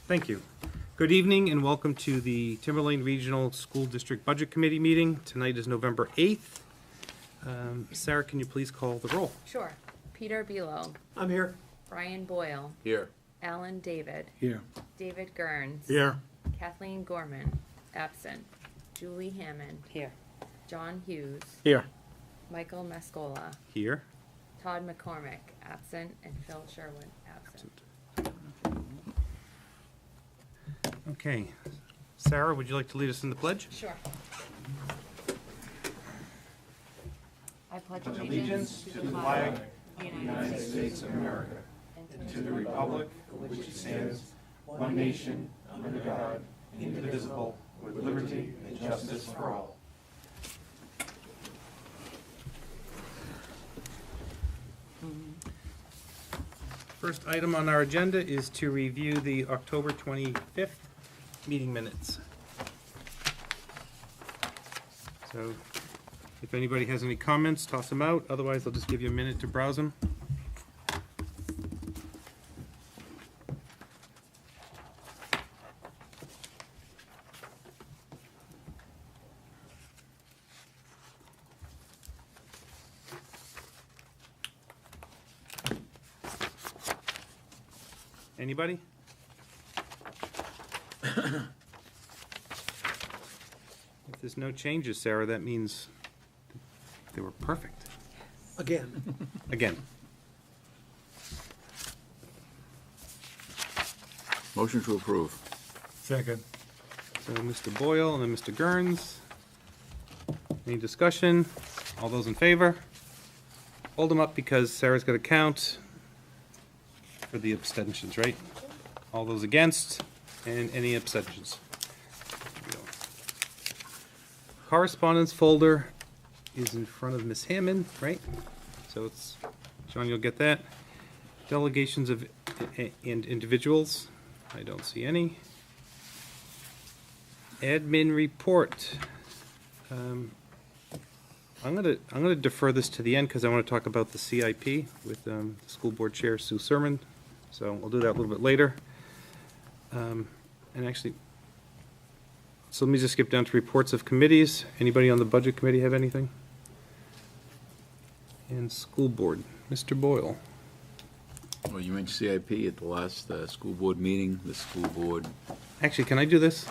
Thank you. Good evening and welcome to the Timberlane Regional School District Budget Committee meeting. Tonight is November 8th. Sarah, can you please call the roll? Sure. Peter Belo. I'm here. Brian Boyle. Here. Alan David. Here. David Gurns. Here. Kathleen Gorman. Absent. Julie Hammond. Here. John Hughes. Here. Michael Mascola. Here. Todd McCormick. Absent. And Phil Sherwood. Absent. Okay. Sarah, would you like to lead us in the pledge? Sure. I pledge allegiance to the flag of the United States of America and to the republic for which it stands, one nation, under God, indivisible, with liberty and justice for all. First item on our agenda is to review the October 25th meeting minutes. So if anybody has any comments, toss them out. Otherwise, I'll just give you a minute to browse them. Anybody? If there's no changes, Sarah, that means they were perfect. Again. Again. Motion to approve. Second. So Mr. Boyle and then Mr. Gurns. Any discussion? All those in favor? Hold them up because Sarah's got to count for the abstentions, right? All those against and any abstentions. There we go. Correspondence folder is in front of Ms. Hammond, right? So it's, John, you'll get that. Delegations of and individuals, I don't see any. Admin report. I'm gonna defer this to the end because I want to talk about the CIP with the school board chair Sue Sermon. So we'll do that a little bit later. And actually, so let me just skip down to reports of committees. Anybody on the budget committee have anything? And school board, Mr. Boyle. Well, you mentioned CIP at the last school board meeting. The school board. Actually, can I do this?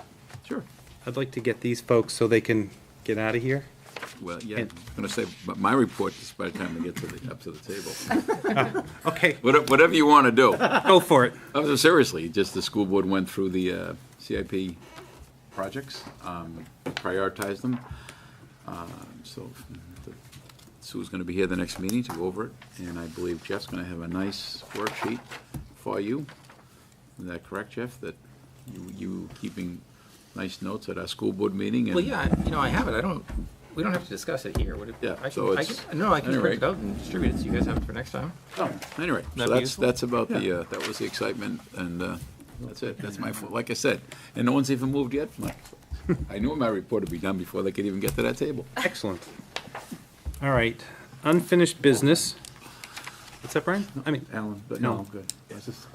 Sure. I'd like to get these folks so they can get out of here. Well, yeah, I'm going to say, but my report is by the time we get up to the table. Okay, Whatever you want to do. go for it. Seriously, just the school board went through the CIP projects, prioritized them. So Sue's going to be here the next meeting to go over it, and I believe Jeff's going to have a nice worksheet for you. Is that correct, Jeff? That you keeping nice notes at our school board meeting? And Well, yeah, I have it. We don't have to discuss it here. Would it? Yeah, I so can, it's- I can anyway. print it out and distribute it so you guys have it for next time. Oh, anyway, so That'd be useful. that's about the, that was the excitement, and that's it. That's my, like I said, and no one's even moved yet. I knew my report would be done before they could even get to that table. Excellent. All right, unfinished business. What's that, Brian? I mean, Alan, but No. no, I'm good. I was just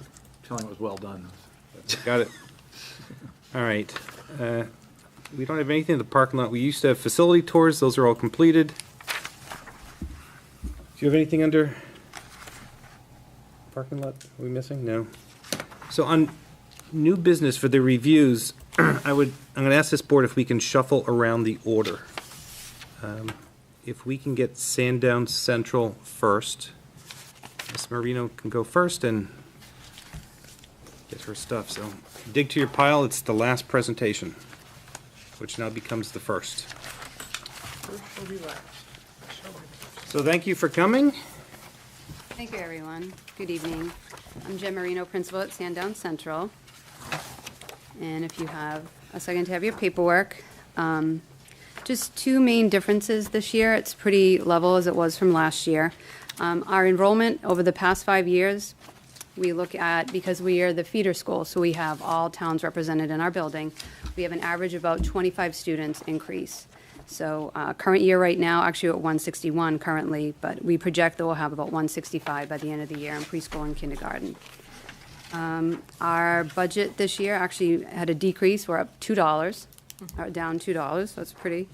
telling it was well done. got it. All right. We don't have anything in the parking lot. We used to have facility tours. Those are all completed. Do you have anything under parking lot? Are we missing? No. So on new business for the reviews, I'm going to ask this board if we can shuffle around the order. If we can get Sandown Central first, Ms. Marino can go first and get her stuff. So dig to your pile. It's the last presentation, which now becomes the first. So thank you for coming. Thank you, everyone. Good evening. I'm Jen Marino, principal at Sandown Central. And if you have a second to have your paperwork, just two main differences this year. It's pretty level as it was from last year. Our enrollment over the past 5 years, we look at, because we are the feeder school, so we have all towns represented in our building, we have an average of about 25 students increase. So current year right now, actually at 161 currently, but we project that we'll have about 165 by the end of the year in preschool and kindergarten. Our budget this year actually had a decrease. We're up $2, or down $2, so it's pretty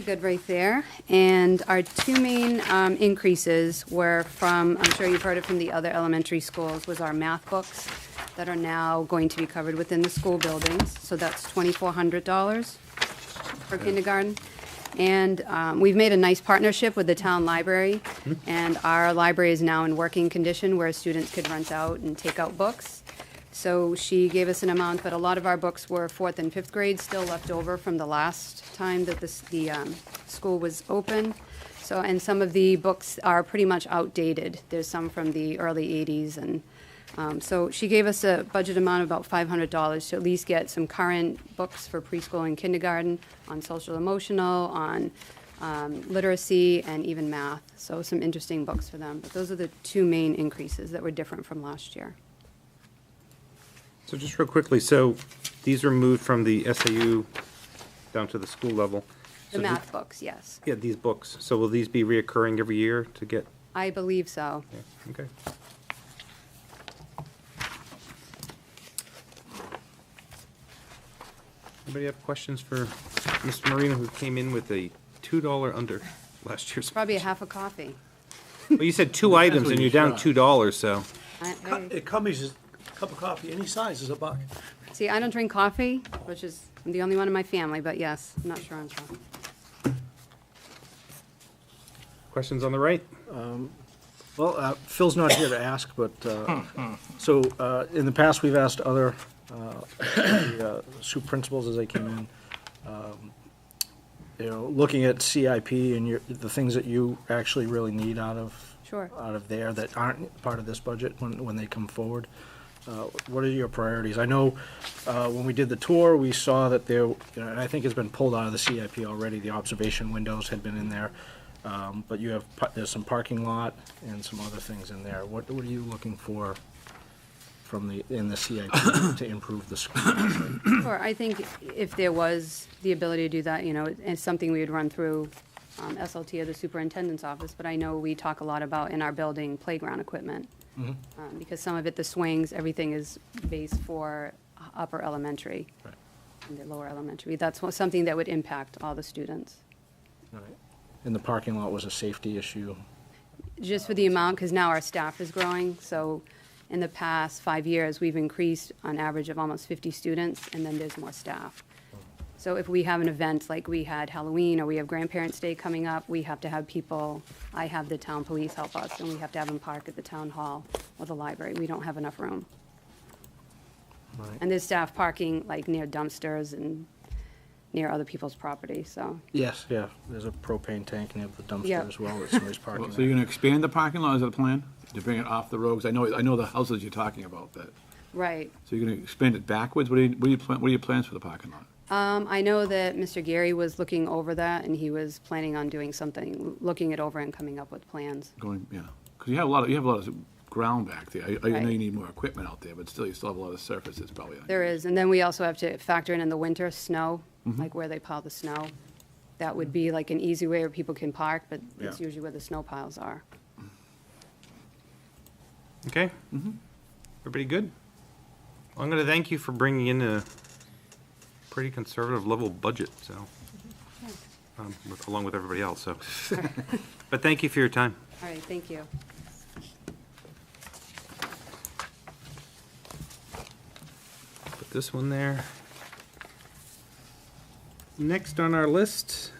good right there. And our two main increases were from, I'm sure you've heard it from the other elementary schools, was our math books that are now going to be covered within the school buildings. So that's $2,400 for kindergarten. And we've made a nice partnership with the town library, and our library is now in working condition where students could rent out and take out books. So she gave us an amount, but a lot of our books were 4th and 5th grade still left over from the last time that the school was open. So, and some of the books are pretty much outdated. There's some from the early 80s, and so she gave us a budget amount of about $500 to at least get some current books for preschool and kindergarten on social emotional, on literacy, and even math. So some interesting books for them. But those are the two main increases that were different from last year. So just real quickly, so these are moved from the SAU down to the school level. The So math books, yes. Yeah, these books. So will these be reoccurring every year to get, I believe so. yeah, okay. Anybody have questions for Mr. Marino, who came in with a $2 under last year's? Probably a half a coffee. Well, you said two items what and you you're down shot. $2, so. It comes as a cup of coffee, any size is a buck. See, I don't drink coffee, which is, I'm the only one in my family, but yes, I'm not sure on chocolate. Questions on the right? Well, Phil's not here to ask, but, so, in the past, we've asked other, SUP principals as they came in, looking at CIP and the things that you actually really need out of Sure. there that aren't part of this budget when they come forward. What are your priorities? I know, when we did the tour, we saw that there, and I think it's been pulled out of the CIP already, the observation windows had been in there. But you have, there's some parking lot and some other things in there. What are you looking for in the CIP to improve the school? Sure, I think if there was the ability to do that, it's something we would run through SLT or the superintendent's office, but I know we talk a lot about in our building playground equipment. Because some of it, the swings, everything is based for upper elementary Right. and the lower elementary. That's something that would impact all the students. Right. And the parking lot was a safety issue. Just for the amount, because now our staff is growing, so in the past 5 years, we've increased on average of almost 50 students, and then there's more staff. So if we have an event like we had Halloween, or we have Grandparents' Day coming up, we have to have people, I have the town police help us, and we have to have them park at the town hall or the library. We don't have enough room. Right. And there's staff parking like near dumpsters and near other people's property, so. Yes, yeah, there's a propane tank near the Yeah. dumpster as well that somebody's parking So you're there. gonna expand the parking lot, is that the plan? To bring it off the road? 'Cause I know the houses you're talking about, that, Right. so you're gonna expand it backwards? What are your plans for the parking lot? I know that Mr. Gary was looking over that, and he was planning on doing something, looking it over and coming up with plans. Going, yeah, because you have a lot of ground back there. I know Right. you need more equipment out there, but still, you still have a lot of surfaces probably. There is, and then we also have to factor in the winter, snow, Mm-hmm. like where they pile the snow. That would be like an easy way where people can park, but it's Yeah. usually where the snow piles are. Okay? Everybody good? Well, I'm gonna thank you for bringing in a pretty conservative level budget, so, along with everybody else, so. But thank you for your time. All right, thank you. Put this one there. Next on our list,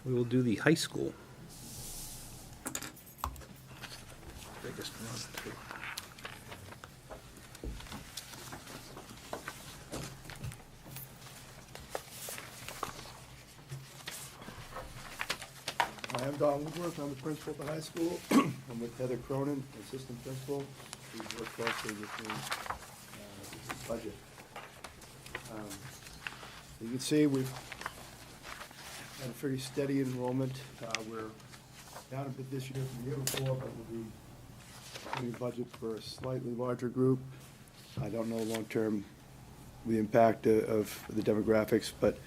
we will do the high school. Biggest one, too. Hi, I'm Don Woodworth, I'm the principal at the high school. I'm with Heather Cronin, assistant principal. She works closely with me with this budget. You can see we've had a pretty steady enrollment. We're down a bit this year from the year before, but we'll be putting a budget for a slightly larger group. I don't know long-term the impact of the demographics, but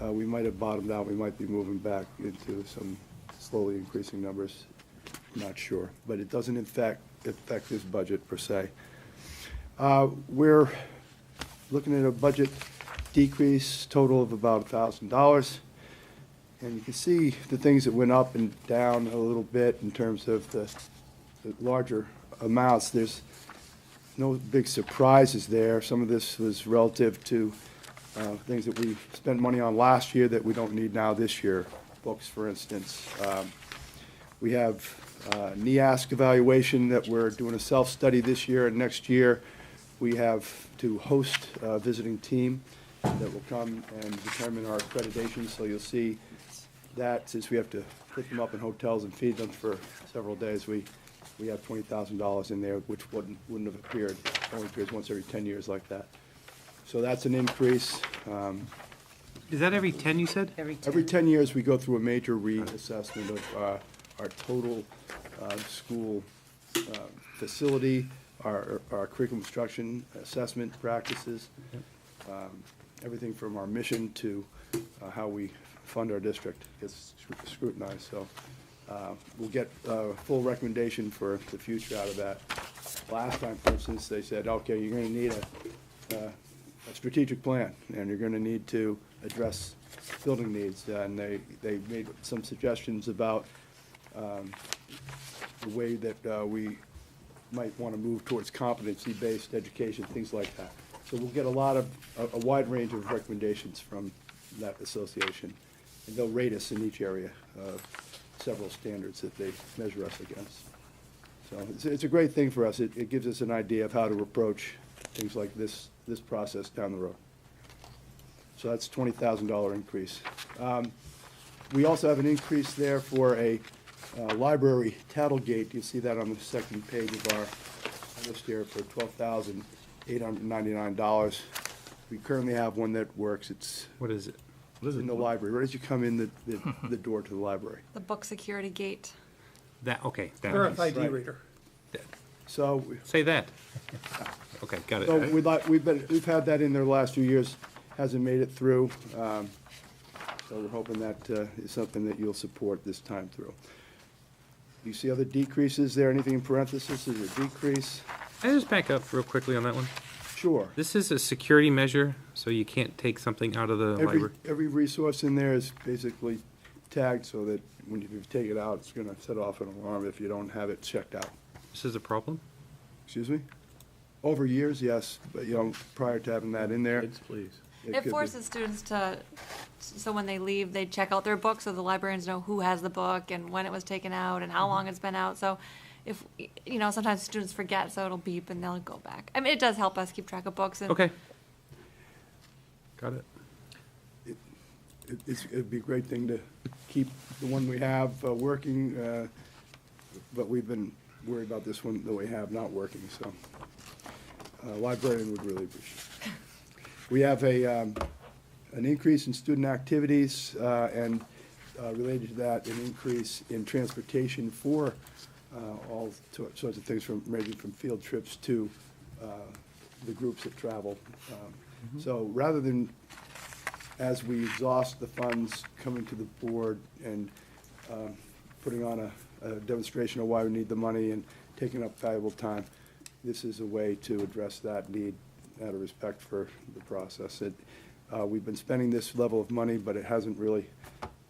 we might have bottomed out. We might be moving back into some slowly increasing numbers. Not sure, but it doesn't affect this budget per se. We're looking at a budget decrease total of about $1,000. And you can see the things that went up and down a little bit in terms of the larger amounts. There's no big surprises there. Some of this was relative to things that we spent money on last year that we don't need now this year. Books, for instance. We have NEASC evaluation that we're doing a self-study this year, and next year we have to host a visiting team that will come and determine our accreditation. So you'll see that, since we have to put them up in hotels and feed them for several days, we have $20,000 in there, which wouldn't have appeared, only appears once every 10 years like that. So that's an increase. Is that every 10, you said? Every 10 years, we go through a major reassessment of our total school facility, our curriculum instruction assessment practices, everything from our mission to how we fund our district gets scrutinized. So we'll get a full recommendation for the future out of that. Last time, for instance, they said, okay, you're going to need a strategic plan, and you're going to need to address building needs. And they made some suggestions about the way that we might want to move towards competency-based education, things like that. So we'll get a wide range of recommendations from that association. And they'll rate us in each area, several standards that they measure us against. So it's a great thing for us. It gives us an idea of how to approach things like this process down the road. So that's $20,000 increase. We also have an increase there for a library Tattlegate. You see that on the second page of our list here for $12,899. We currently have one that works. It's What is it? in the library, right as you come in the door to the library. The book security gate. That, okay. That RFID Right. reader. So, Say that. Okay, got so it. we've had that in there the last few years, hasn't made it through. So we're hoping that is something that you'll support this time through. You see other decreases there? Anything in parentheses? Is a decrease? Can I just back up real quickly on that one? Sure. This is a security measure, so you can't take something out of the library. Every resource in there is basically tagged so that when you take it out, it's gonna set off an alarm if you don't have it checked out. This is a problem? Excuse me? Over years, yes, but, prior to having that in there. Please. it It could be. forces students to, so when they leave, they check out their book, so the librarians know who has the book and when it was taken out and how long it's been out. So if, sometimes students forget, so it'll beep and they'll go back. I mean, it does help us keep track of books and. Okay. Got it. It'd be a great thing to keep the one we have working, but we've been worried about this one that we have not working, so librarian would really appreciate it. We have an increase in student activities, and related to that, an increase in transportation for all sorts of things, ranging from field trips to the groups that travel. So rather than, as we exhaust the funds, coming to the board and putting on a demonstration of why we need the money and taking up valuable time, this is a way to address that need out of respect for the process. We've been spending this level of money, but it hasn't really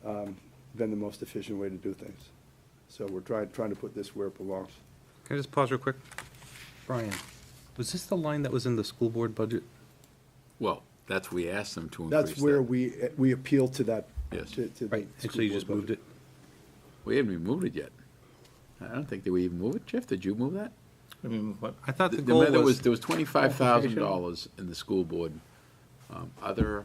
been the most efficient way to do things. So we're trying to put this where it belongs. Can I just pause real quick? Brian, was this the line that was in the school board budget? Well, that's, we asked them to increase that. That's where we appeal to that. Yes. to the Right, and so school you board just moved budget. it? We haven't even moved it yet. I don't think that we even moved it. Jeff, did you move that? I mean, what, I thought the The- goal There was, there was $25,000 in the school board. Other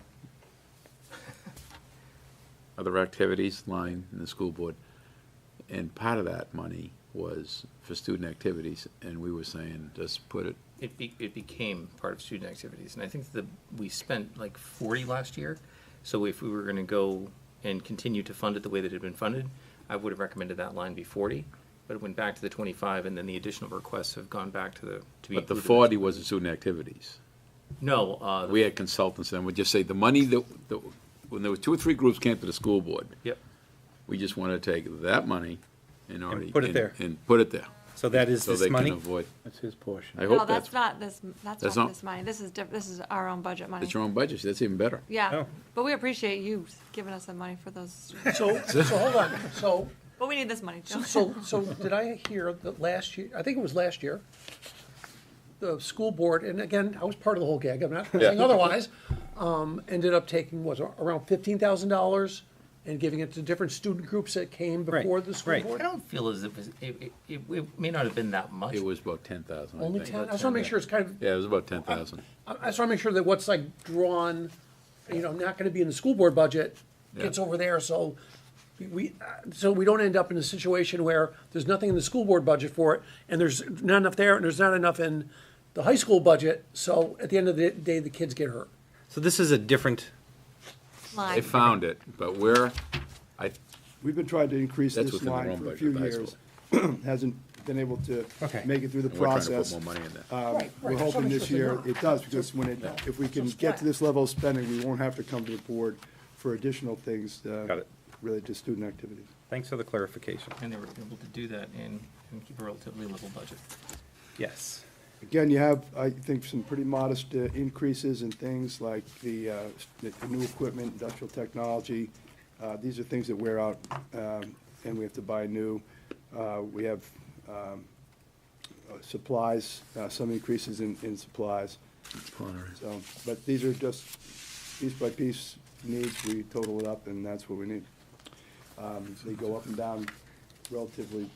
activities line in the school board. And part of that money was for student activities, and we were saying, just put it, it became part of student activities, and I think we spent like 40 last year. So if we were gonna go and continue to fund it the way that it had been funded, I would have recommended that line be 40, but it went back to the 25, and then the additional requests have gone back to be. but the included in 40 was the student activities. No, We had consultants, and we just say, the money that, when there was 2 or 3 groups came to the school board, Yep. we just wanted to take that money and already. put it there. And put it there. So that is so this they can money? avoid. That's his portion. I No, hope that's that's, not this, That's that's not- not this money. This is this is our own budget money. that's your own budget, that's even better. Yeah, Oh. but we appreciate you giving us the money for those, So hold on, so, but we need this money too. so did I hear that last year, I think it was last year, the school board, and again, I was part of the whole gag, I'm not saying otherwise, ended up taking, around $15,000 and giving it to different student groups that came Right, before the school right. board? I don't feel as if it may not have been that much. It was about 10,000, I Only think. 10? I just want to make sure it's kind of, Yeah, it was about 10,000. I just want to make sure that what's like drawn, not going to be in the school board budget, gets Yeah. over there, so we don't end up in a situation where there's nothing in the school board budget for it, and there's not enough there, and there's not enough in the high school budget, so at the end of the day, the kids get hurt. So this is a different, They Line. found it, but We've been trying to increase That's this within their line own for a budget, few the high years. Hasn't been able to Okay. make it through the we're trying to put process. more money in there. Right, We're right. hoping That's this what I'm year supposed to it does, because if we can get to this level of spending, we won't have to come to the board for additional things Got it. related to student activities. thanks for the clarification. And they were able to do that and keep a relatively level budget. Yes. Again, you have, I think, some pretty modest increases in things like the new equipment, industrial technology. These are things that wear out, and we have to buy new. We have supplies, some increases in supplies. So, but these are just piece by piece needs. We total it up, and that's what we need. They go up and down relatively,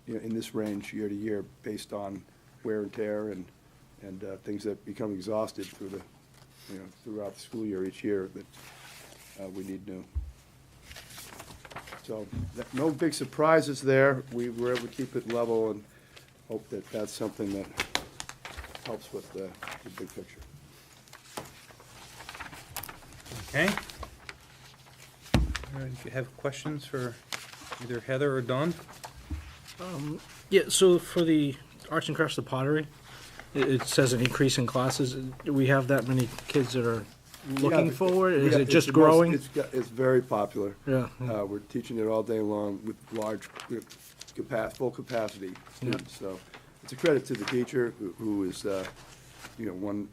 in this range year to year based on wear and tear and things that become exhausted through the, throughout the school year each year that we need new. So, no big surprises there. We were able to keep it level and hope that that's something that helps with the big picture. Okay. All right, if you have questions for either Heather or Dawn? Yeah, so for the arts and crafts, the pottery, it says an increase in classes. Do we have that many kids that are looking Yeah, forward? Is yeah, it it's just the most- growing? It's very popular. Yeah. We're teaching it all day long with large, full capacity students. So it's a credit to the teacher who is,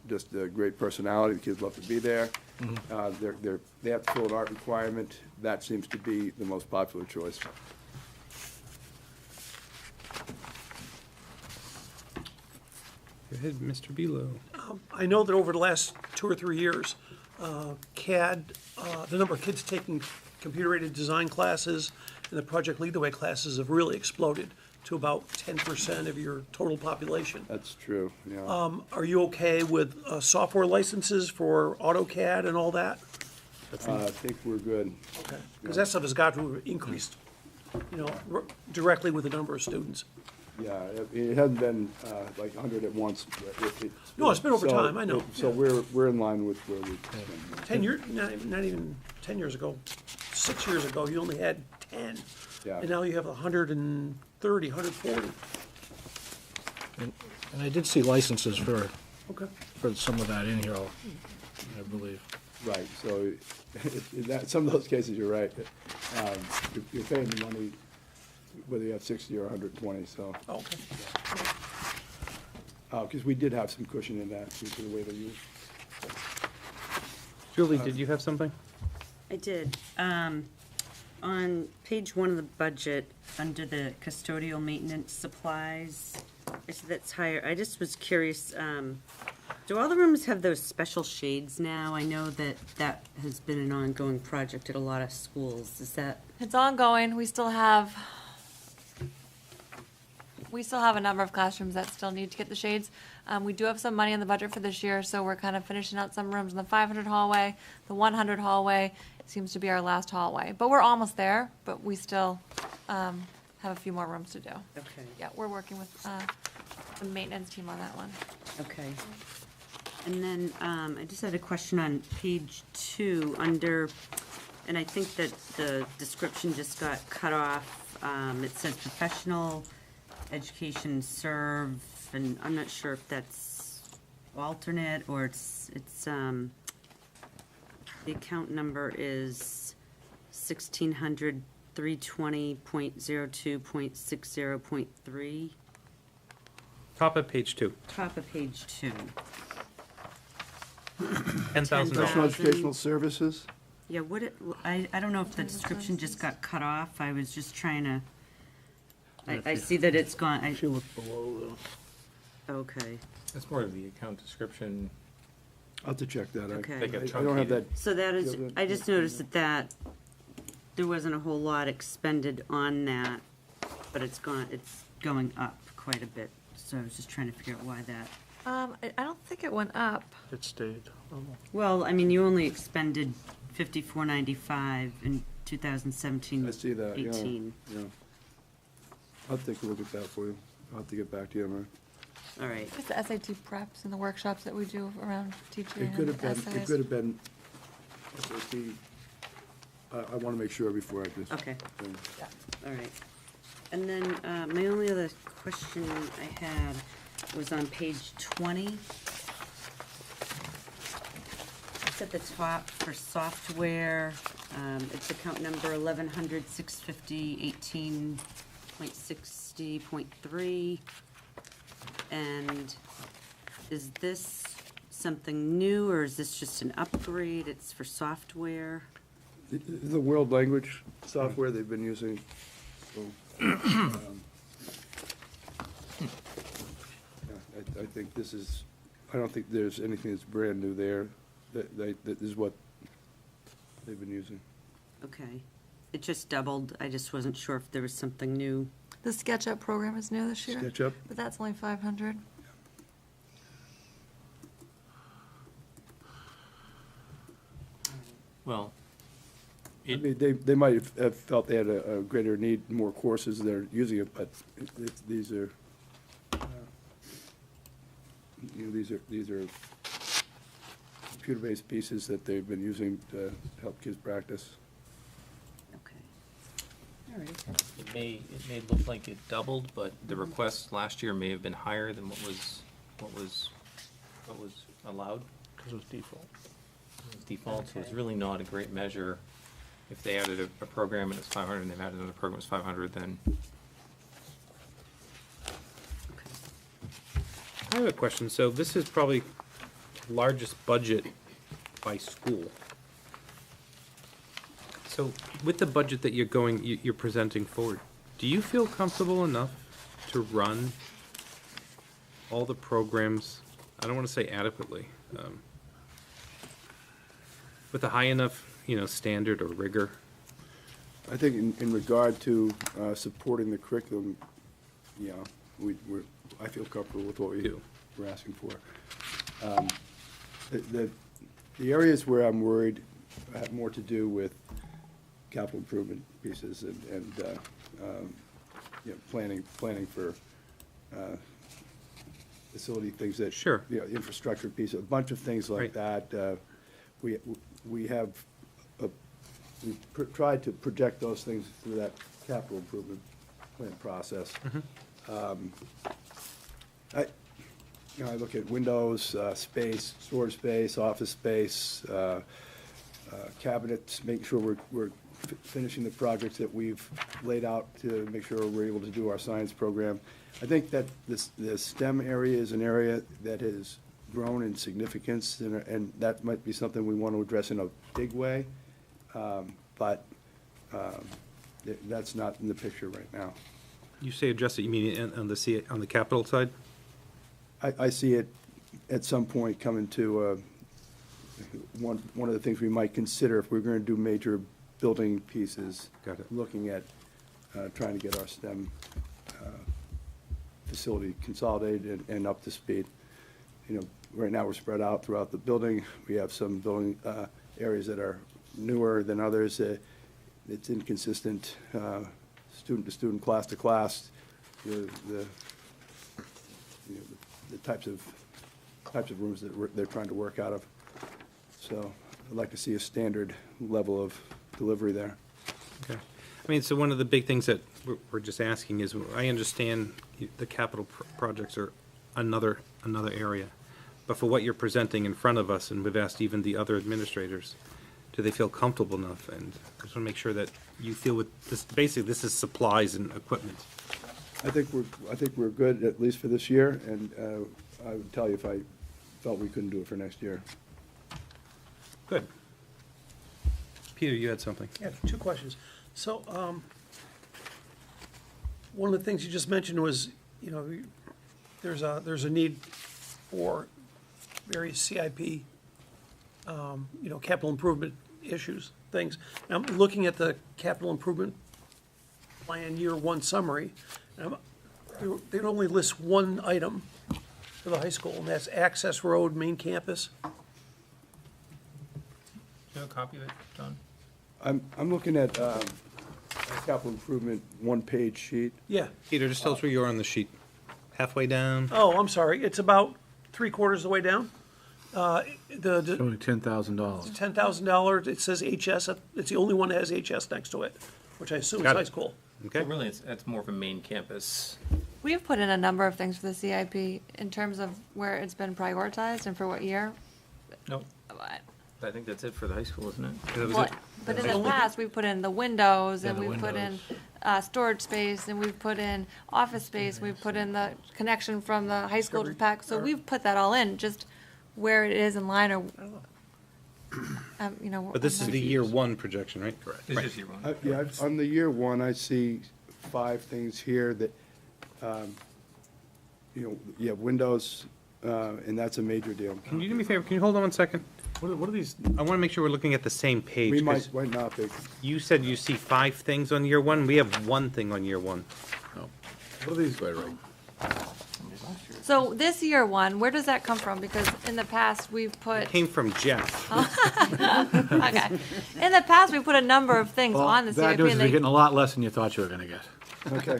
just a great personality. The kids love to be there. They have to fill an art requirement. That seems to be the most popular choice. Go ahead, Mr. Belo. I know that over the last 2 or 3 years, CAD, the number of kids taking computer-aided design classes and the Project Lead the Way classes have really exploded to about 10% of your total population. That's true, yeah. Are you okay with software licenses for AutoCAD and all that? I think we're good. Because that stuff has got to increase, directly with the number of students. Yeah, it hasn't been like 100 at once. But No, it's been over so- time, I know, So yeah. we're in line with where we. 10 years, not even 10 years ago, 6 years ago, you only had 10. Yeah. And now you have 130, 140. And I did see licenses for Okay. some of that in here, I believe. Right, so some of those cases, you're right. You're paying the money whether you have 60 or 120, so. Okay. Because we did have some cushion in that due to the way they use. Julie, did you have something? I did. On page 1 of the budget, under the custodial maintenance supplies, that's higher. I just was curious, do all the rooms have those special shades now? I know that has been an ongoing project at a lot of schools. Is that? It's ongoing. We still have a number of classrooms that still need to get the shades. We do have some money in the budget for this year, so we're kind of finishing out some rooms in the 500 hallway. The 100 hallway seems to be our last hallway. But we're almost there, but we still have a few more rooms to do. Okay. Yeah, we're working with the maintenance team on that one. Okay. And then I just had a question on page 2 under, and I think that the description just got cut off. It says professional education serve, and I'm not sure if that's alternate or it's the account number is 1,600 320.02.60.3. Top of page 2, top of page 2. $10,000. Professional educational services? Yeah, I don't know if the description just got cut off. I was just trying to, I see that it's gone, If you look below, okay. That's more of the account description. I'll have to check that. Okay. They get I don't have that. truncated. So that is, Yeah, I just noticed that there wasn't a whole lot expended on that, but it's going up quite a bit. So I was just trying to figure out why that. I don't think it went up. it stayed. Well, I mean, you only expended 5495 in 2017, I see that, yeah. 18. Yeah. I'll take a look at that for you. I'll have to get back to you on that. All right. It's the SAT preps and the workshops that we do around teaching It could and have been, it essays. could have been, SAT. I want to make sure before I just. Okay. All right. And then my only other question I had was on page 20. It's at the top for software. It's account number 1100 650 18.60.3. And is this something new, or is this just an upgrade? It's for software? The world language software they've been using. So, yeah, I think this is, I don't think there's anything that's brand new there. That is what they've been using. Okay. It just doubled. I just wasn't sure if there was something new. The SketchUp program is new this year. SketchUp? But that's only 500. Well, I mean, they might have felt they had a greater need, more courses, they're using it, but these are, these are computer-based pieces that they've been using to help kids practice. Okay. All right. it may look like it doubled, but the request last year may have been higher than what was allowed. Because it was default. It's default, so it's really not a great measure. If they added a program and it's 500, and they've added another program that's 500, then I have a question. So this is probably the largest budget by school. So with the budget that you're presenting forward, do you feel comfortable enough to run all the programs, I don't want to say adequately, with a high enough, standard or rigor? I think in regard to supporting the curriculum, yeah, I feel comfortable with what we're asking for. The areas where I'm worried have more to do with capital improvement pieces and planning for facility things that. Sure. Infrastructure piece, a bunch of things like Right. that. We have, we tried to project those things through that capital improvement plan process. I look at windows, space, storage space, office space, cabinets, making sure we're finishing the projects that we've laid out to make sure we're able to do our science program. I think that the STEM area is an area that has grown in significance, and that might be something we want to address in a big way, but that's not in the picture right now. You say address it, you mean on the capital side? I see it at some point coming to one of the things we might consider if we're going to do major building pieces. Got it. Looking at trying to get our STEM facility consolidated and up to speed. Right now we're spread out throughout the building. We have some building areas that are newer than others. It's inconsistent, student to student, class to class. The types of rooms that they're trying to work out of. So I'd like to see a standard level of delivery there. Okay. I mean, so one of the big things that we're just asking is, I understand the capital projects are another area, but for what you're presenting in front of us, and we've asked even the other administrators, do they feel comfortable enough? And I just want to make sure that you feel with this, basically, this is supplies and equipment. I think we're good, at least for this year, and I would tell you if I felt we couldn't do it for next year. Good. Peter, you had something. Yeah, two questions. So, one of the things you just mentioned was, you know, there's a need for various CIP, you know, capital improvement issues, things. Now, I'm looking at the capital improvement plan year one summary. It only lists one item for the high school, and that's access road, main campus. Do you have a copy of it, John? I'm looking at a capital improvement one-page sheet. Yeah. Peter, just tell us where you are on the sheet. Halfway down? Oh, I'm sorry. It's about 3/4 of the way down. The Only $10,000. $10,000, it says HS, it's the only one that has HS next to it, which I assume is Got it. high school. Okay. So really, it's more of a main campus. We've put in a number of things for the CIP in terms of where it's been prioritized and for what year. Nope. I think that's it for the high school, isn't it? That was But it. but in the past, we've put in the windows, Yeah, and the we've put in windows. storage space, and we've put in office space, we've put in the connection from the high school to the pack. So we've put that all in, just where it is in line or, you know. But this is the year one projection, right? Correct. It's just year one. Yeah, on the year one, I see 5 things here that, you know, you have windows, and that's a major deal. Can you do me a favor? Can you hold on 1 second? What are these? I want to make sure we're looking at the same page. We 'cause might not be. You said you see 5 things on year one. We have 1 thing on year one. What are these? Right. So this year one, where does that come from? Because in the past, we've put, It came from Jeff. okay. In the past, we put a number of things on the Bad CIP, news is and you're they, getting a lot less than you thought you were gonna get. Okay.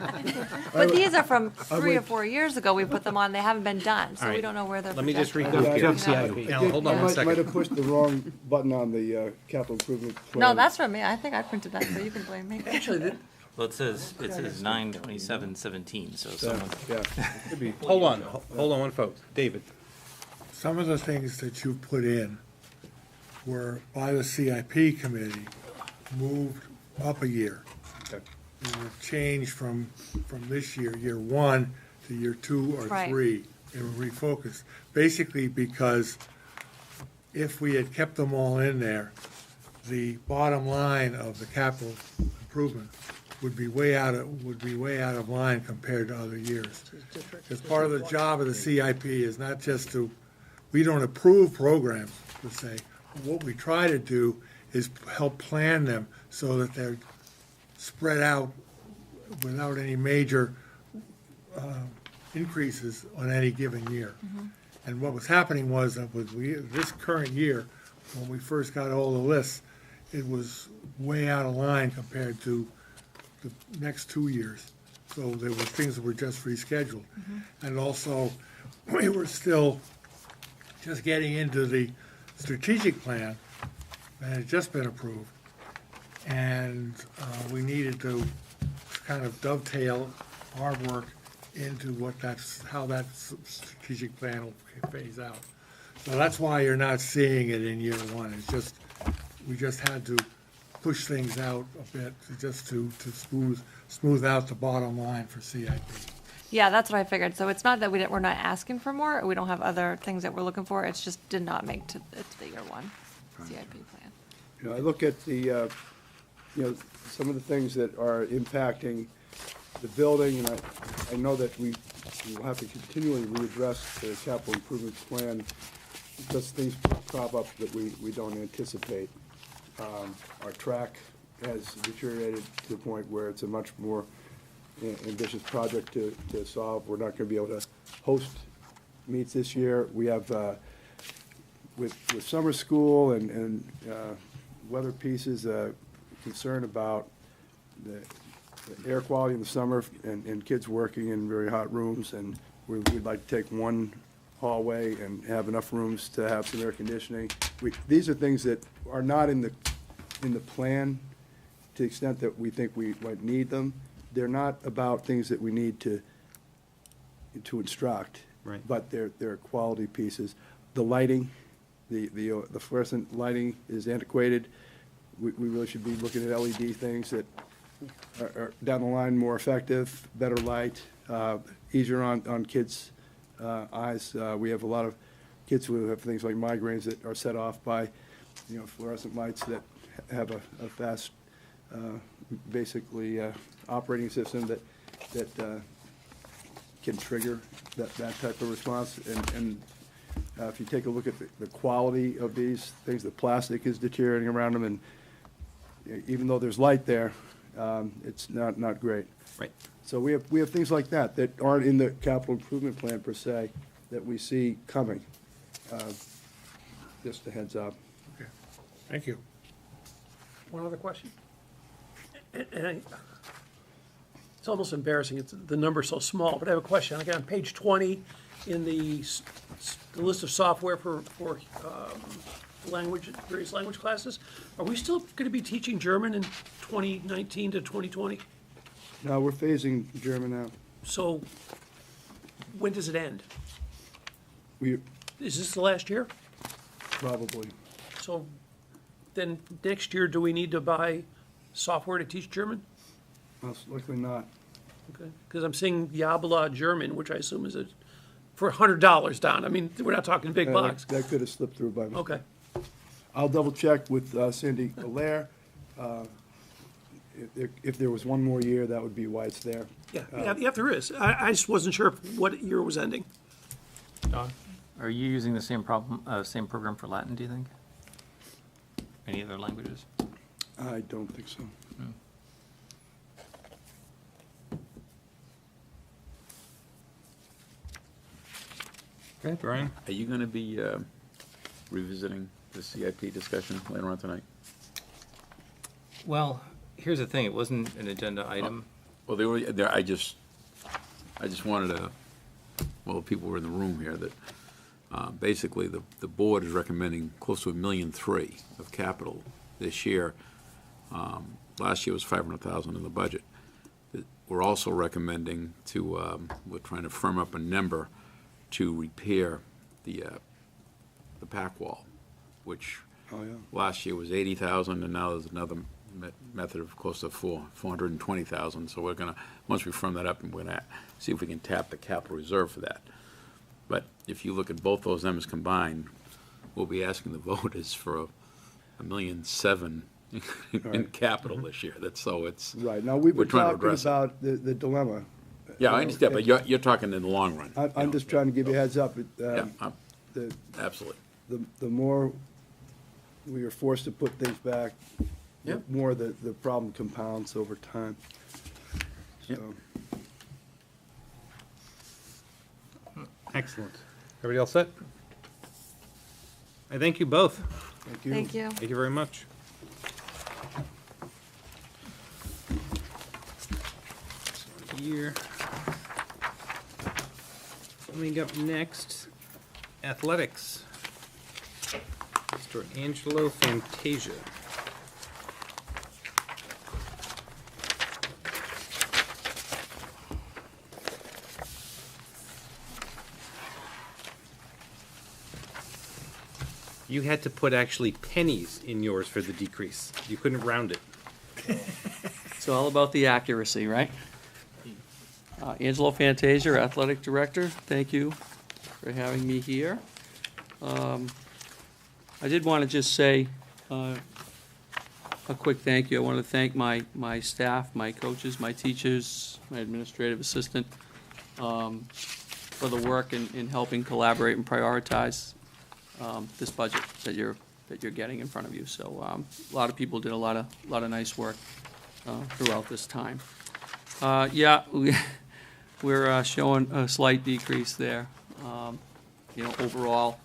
but these are from 3 or would- 4 years ago, we put them on, they haven't been done, so All we right. don't know where they're Let me just projected. regroup here. Jeff CIP. Now, hold on I 1 might second. have pushed the wrong button on the capital improvement plan. No, that's from me, I think I printed that, so you can blame me. Actually, Well, it says 9/27/17, so someone. Yeah, it could be. Hold on, hold on, folks. David. Some of the things that you put in were by the CIP committee moved up a year. Okay. They were changed from this year, year one, to year 2 or Right. 3. They were refocused, basically because if we had kept them all in there, the bottom line of the capital improvement would be way out of line compared to other years. Because part of the job of the CIP is not just to, we don't approve programs per se. What we try to do is help plan them so that they're spread out without any major increases on any given year. And what was happening was that this current year, when we first got all the lists, it was way out of line compared to the next 2 years. So there were things that were just rescheduled. And also, we were still just getting into the strategic plan that had just been approved. And we needed to kind of dovetail our work into how that strategic plan will phase out. So that's why you're not seeing it in year one. It's just, we just had to push things out a bit just to smooth out the bottom line for CIP. Yeah, that's what I figured, so it's not that we're not asking for more, or we don't have other things that we're looking for, it's just did not make it's the year one CIP plan. You know, I look at the, you know, some of the things that are impacting the building, and I know that we will have to continually readdress the capital improvement plan because things crop up that we don't anticipate. Our track has deteriorated to the point where it's a much more ambitious project to solve. We're not going to be able to host meets this year. We have, with summer school and weather pieces, concern about the air quality in the summer and kids working in very hot rooms. And we'd like to take one hallway and have enough rooms to have some air conditioning. These are things that are not in the plan to the extent that we think we might need them. They're not about things that we need to instruct. Right. But they're quality pieces. The lighting, the fluorescent lighting is antiquated. We really should be looking at LED things that are down the line more effective, better light. easier on kids' eyes. We have a lot of kids who have things like migraines that are set off by, fluorescent lights that have a fast, basically, operating system that can trigger that type of response. And if you take a look at the quality of these things, the plastic is deteriorating around them, and even though there's light there, it's not great. Right. So we have things like that aren't in the capital improvement plan per se, that we see coming. Just a heads up. Okay. Thank you. One other question? It's almost embarrassing, the number's so small, but I have a question. Again, on page 20, in the list of software for various language classes, are we still going to be teaching German in 2019 to 2020? No, we're phasing German out. So when does it end? We, Is this the last year? probably. So then next year, do we need to buy software to teach German? Most likely not. Okay, because I'm seeing Yabla German, which I assume is for $100, Don. I mean, we're not talking big bucks. That could have slipped through by mistake. Okay, I'll double check with Cindy Allaire. If there was one more year, that would be why it's there. yeah, there is. I just wasn't sure what year was ending. Don, are you using the same same program for Latin, do you think? Any other languages? I don't think so. Okay, Brian? Are you going to be revisiting the CIP discussion later on tonight? Well, here's the thing, it wasn't an agenda item. Well, I just wanted to, well, people were in the room here, that basically the board is recommending close to $1.3 million of capital this year. Last year was $500,000 in the budget. We're also recommending we're trying to firm up a number to repair the pack wall, which Oh, yeah. last year was $80,000, and now there's another method of close to $420,000. So we're gonna, once we firm that up, and we're gonna see if we can tap the capital reserve for that. But if you look at both those numbers combined, we'll be asking the voters for $1.7 million in Right. capital this year. It's Right, now, we've we're been trying to talking address it. about the dilemma. Yeah, I understand, but you're talking in the long run. I'm just trying to give you a heads up. Yeah, The absolutely. the more we are forced to put things back, the Yep. more the problem compounds over time. Yep. So, Excellent. Everybody all set? I thank you both. thank you. Thank you. Thank you very much. So here. Coming up next, athletics. Mr. Angelo Fantasia. You had to put actually pennies in yours for the decrease. You couldn't round it. It's all about the accuracy, right? Angelo Fantasia, Athletic Director, thank you for having me here. I did want to just say a quick thank you. I want to thank my staff, my coaches, my teachers, my administrative assistant, for the work in helping collaborate and prioritize this budget that you're getting in front of you. So a lot of people did a lot of nice work throughout this time. Yeah, we're showing a slight decrease there, overall.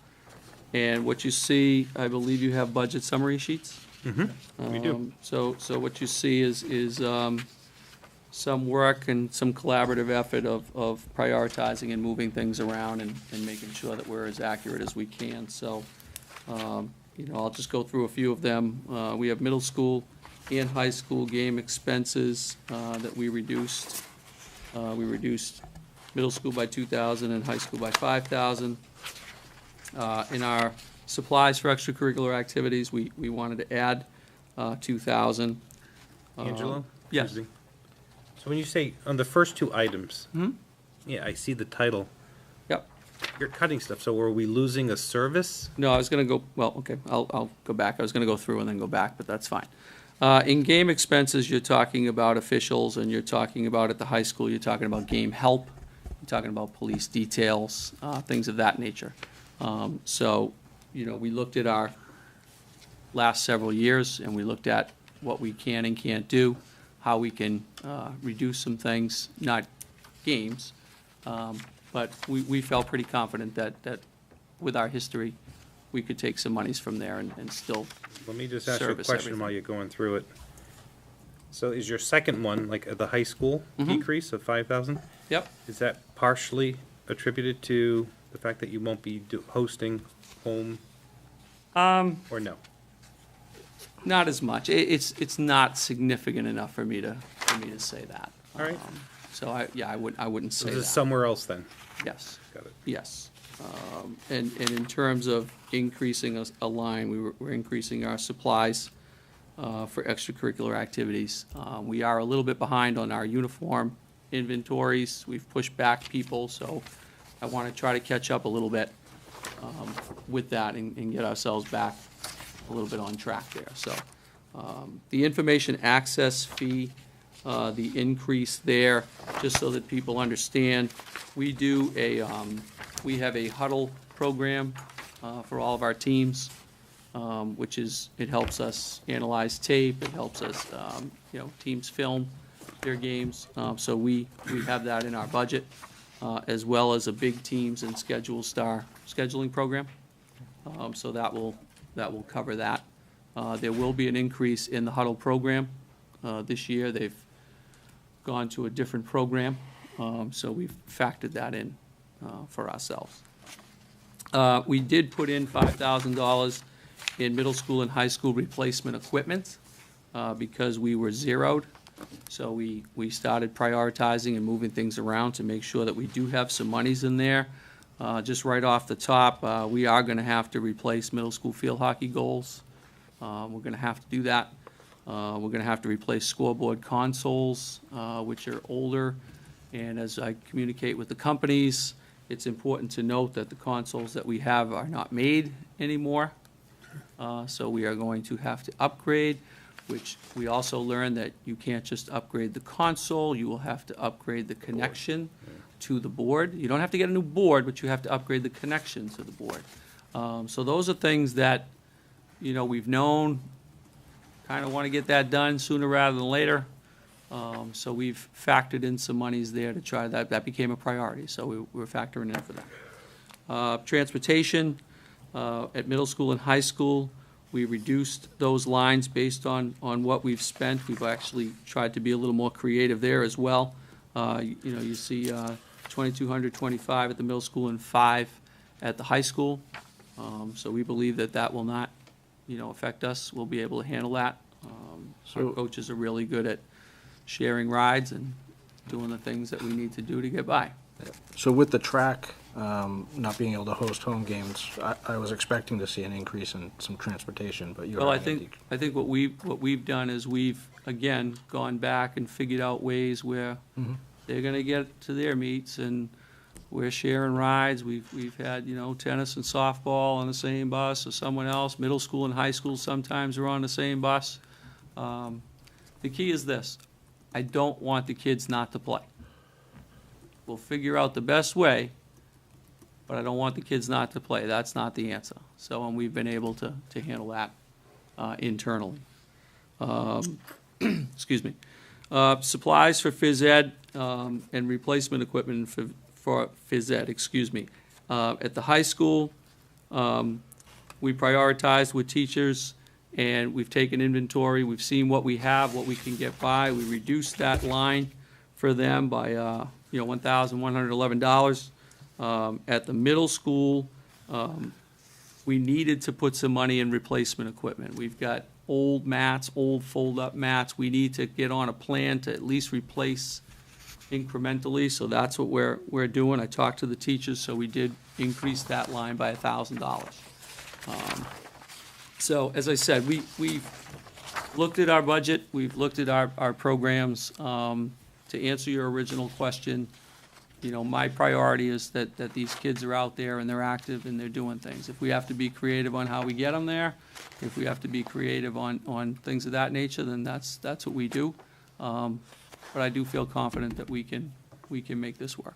And what you see, I believe you have budget summary sheets. We do. So what you see is some work and some collaborative effort of prioritizing and moving things around and making sure that we're as accurate as we can. So, I'll just go through a few of them. We have middle school and high school game expenses that we reduced. We reduced middle school by $2,000 and high school by $5,000. In our supplies for extracurricular activities, we wanted to add $2,000. Angelo? Yes. Excuse me. So when you say on the first two items, Yeah, I see the title. Yep. You're cutting stuff, so are we losing a service? No, I was gonna go, well, okay, I'll go back. I was gonna go through and then go back, but that's fine. In game expenses, you're talking about officials, and you're talking about at the high school, you're talking about game help, you're talking about police details, things of that nature. So, you know, we looked at our last several years, and we looked at what we can and can't do, how we can reduce some things, not games, but we felt pretty confident that with our history, we could take some monies from there and still Let me just ask you a service question everything. while you're going through it. So is your second one, like at the high school decrease of 5,000? Yep. Is that partially attributed to the fact that you won't be hosting home, or no? Not as much. It's not significant enough for me to say that. All right. So I wouldn't So say this is that. somewhere else then? Yes. Got it. Yes. And in terms of increasing a line, we're increasing our supplies for extracurricular activities. We are a little bit behind on our uniform inventories. We've pushed back people, so I want to try to catch up a little bit with that and get ourselves back a little bit on track there. So the information access fee, the increase there, just so that people understand, we do we have a huddle program for all of our teams, which it helps us analyze tape, it helps us, teams film their games. So we have that in our budget, as well as a big teams and schedule star scheduling program. So that will cover that. There will be an increase in the huddle program. This year, they've gone to a different program, so we've factored that in for ourselves. We did put in $5,000 in middle school and high school replacement equipment because we were zeroed. So we started prioritizing and moving things around to make sure that we do have some monies in there. Just right off the top, we are going to have to replace middle school field hockey goals. We're going to have to do that. We're going to have to replace scoreboard consoles, which are older. And as I communicate with the companies, it's important to note that the consoles that we have are not made anymore. So we are going to have to upgrade, which we also learned that you can't just upgrade the console, you will have to upgrade the connection to the board. You don't have to get a new board, but you have to upgrade the connection to the board. So those are things that, we've known, kind of want to get that done sooner rather than later. So we've factored in some monies there to try that. That became a priority, so we're factoring in for that. Transportation, at middle school and high school, we reduced those lines based on what we've spent. We've actually tried to be a little more creative there as well. You see 2,225 at the middle school and 5 at the high school. So we believe that will not, affect us. We'll be able to handle that. Our coaches are really good at sharing rides and doing the things that we need to do to get by. So with the track not being able to host home games, I was expecting to see an increase in some transportation, but you're. Well, I think what we've done is we've, again, gone back and figured out ways where they're gonna get to their meets, and we're sharing rides. We've had, tennis and softball on the same bus, or someone else. Middle school and high school sometimes are on the same bus. The key is this: I don't want the kids not to play. We'll figure out the best way, but I don't want the kids not to play. That's not the answer. So, and we've been able to handle that internally. Excuse me. Supplies for phys ed and replacement equipment for phys ed, excuse me. At the high school, we prioritized with teachers, and we've taken inventory. We've seen what we have, what we can get by. We reduced that line for them by $1,111. At the middle school, we needed to put some money in replacement equipment. We've got old mats, old fold-up mats. We need to get on a plan to at least replace incrementally, so that's what we're doing. I talked to the teachers, so we did increase that line by $1,000. So, as I said, we've looked at our budget, we've looked at our programs. To answer your original question, my priority is that these kids are out there and they're active and they're doing things. If we have to be creative on how we get them there, if we have to be creative on things of that nature, then that's what we do. But I do feel confident that we can make this work.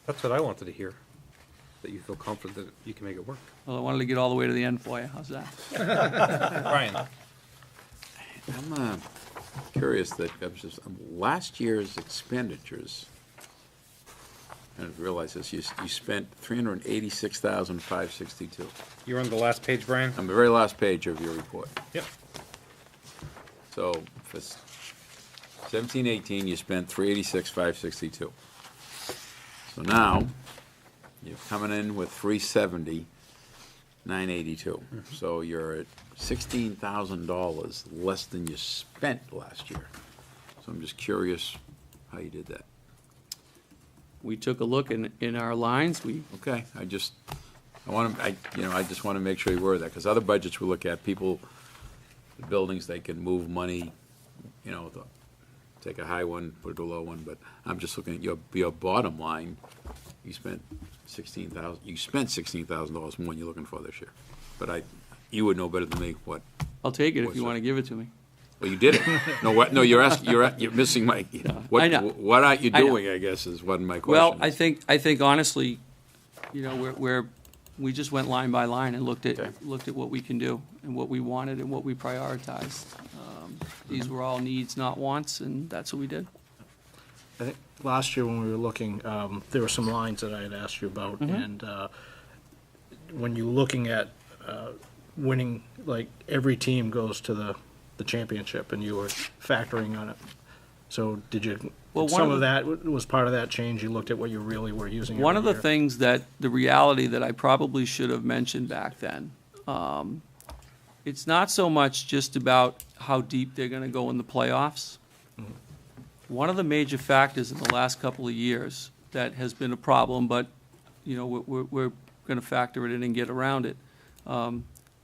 That's what I wanted to hear, that you feel confident that you can make it work. Well, I wanted to get all the way to the end for you. How's that? Brian? I'm curious that last year's expenditures, I didn't realize this, you spent $386,562. You're on the last page, Brian? On the very last page of your report. Yep. So for 17-18, you spent $386,562. So now, you're coming in with $370,982. So you're at $16,000 less than you spent last year. So I'm just curious how you did that. We took a look in our lines. Okay, I just want to make sure you were that, because other budgets we look at, the buildings, they can move money, take a high one, put it to a low one, but I'm just looking at your bottom line. You spent $16,000 more than you're looking for this year. But you would know better than me what. I'll take it if you want to give it to me. Well, you did it. No, you're missing my, I know. what aren't you I know. doing, I guess, is what my question Well, is. I think honestly, we just went line by line and looked at Okay. what we can do and what we wanted and what we prioritized. These were all needs, not wants, and that's what we did. I think last year when we were looking, there were some lines that I had asked you about, and when you're looking at winning, like every team goes to the championship, and you were factoring on it. So did you? Well, some of that was part of that change. You looked at what you really were using. One every of the year. things the reality that I probably should have mentioned back then, it's not so much just about how deep they're going to go in the playoffs. One of the major factors in the last couple of years that has been a problem, but we're going to factor it in and get around it.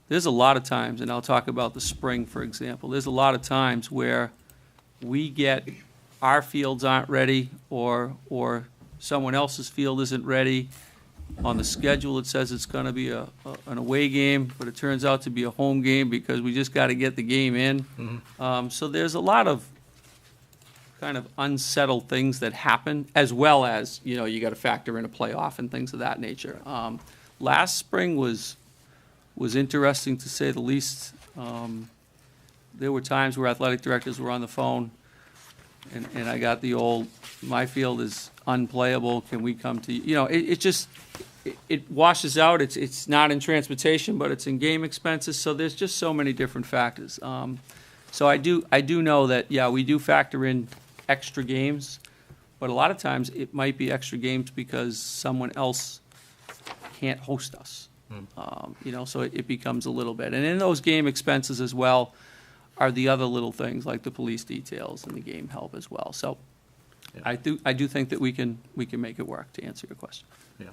There's a lot of times, and I'll talk about the spring, for example. There's a lot of times where our fields aren't ready, or someone else's field isn't ready. On the schedule, it says it's going to be an away game, but it turns out to be a home game because we just got to get the game in. So there's a lot of kind of unsettled things that happen, as well as, you got to factor in a playoff and things of that nature. Last spring was interesting, to say the least. There were times where athletic directors were on the phone, and I got the old, my field is unplayable, can we come to you? It washes out. It's not in transportation, but it's in game expenses, so there's just so many different factors. So I do know that, we do factor in extra games, but a lot of times it might be extra games because someone else can't host us. So it becomes a little bit. And in those game expenses as well are the other little things like the police details and the game help as well. So I do think that we can make it work, to answer your question. Yeah.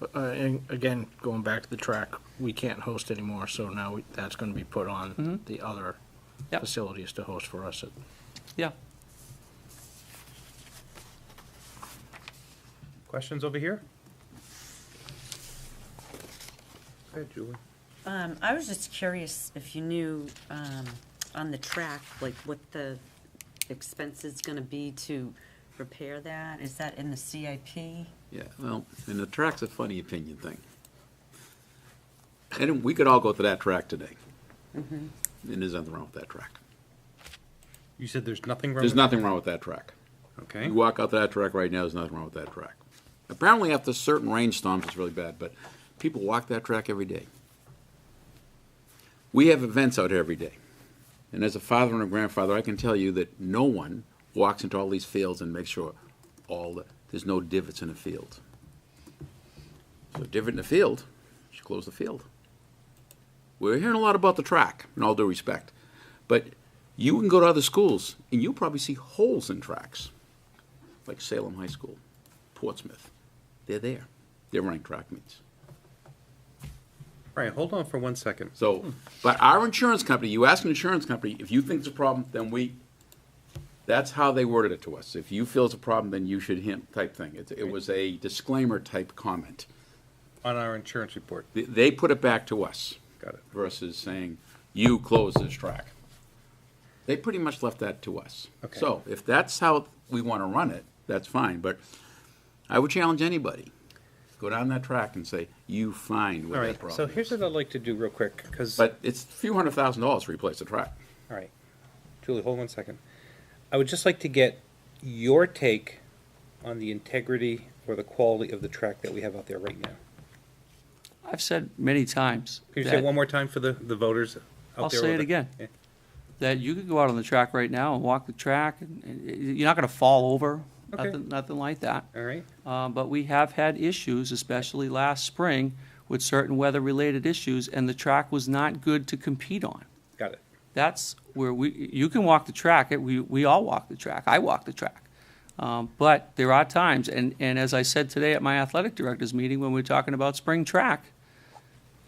But, and again, going back to the track, we can't host anymore, so now that's going to be put on the other Yep. facilities to host for us. Yeah. Questions over here? Go ahead, Julie. I was just curious if you knew, on the track, like what the expense is gonna be to repair that? Is that in the CIP? Yeah, well, and the track's a funny opinion thing. And we could all go to that track today. And there's nothing wrong with that track. You said there's nothing wrong There's with nothing wrong with that track. Okay. You walk out to that track right now, there's nothing wrong with that track. Apparently after certain rainstorms, it's really bad, but people walk that track every day. We have events out here every day. And as a father and a grandfather, I can tell you that no one walks into all these fields and makes sure there's no divots in the field. So a divot in the field, you should close the field. We're hearing a lot about the track, in all due respect. But you can go to other schools, and you'll probably see holes in tracks, like Salem High School, Portsmouth. They're there. They're running track meets. All right, hold on for 1 second. So, but our insurance company, you ask an insurance company, if you think it's a problem, then That's how they worded it to us. If you feel it's a problem, then you should type thing. It was a disclaimer type comment. On our insurance report. They put it back to us. Got it. Versus saying, you close this track. They pretty much left that to us. Okay. So if that's how we want to run it, that's fine, but I would challenge anybody. Go down that track and say, you find All what that right, problem so is. here's what I'd like to do real quick, because, But it's a few $100,000 to replace the track. all right, Julie, hold 1 second. I would just like to get your take on the integrity or the quality of the track that we have out there right now. I've said many times. Can you say that- it one more time for the voters out there? I'll say it again. Yeah. That you could go out on the track right now and walk the track, and you're not gonna fall over, Okay. nothing like that. All right, But we have had issues, especially last spring, with certain weather-related issues, and the track was not good to compete on. got it. That's where you can walk the track, we all walk the track, I walk the track. But there are times, and as I said today at my athletic directors meeting, when we were talking about spring track,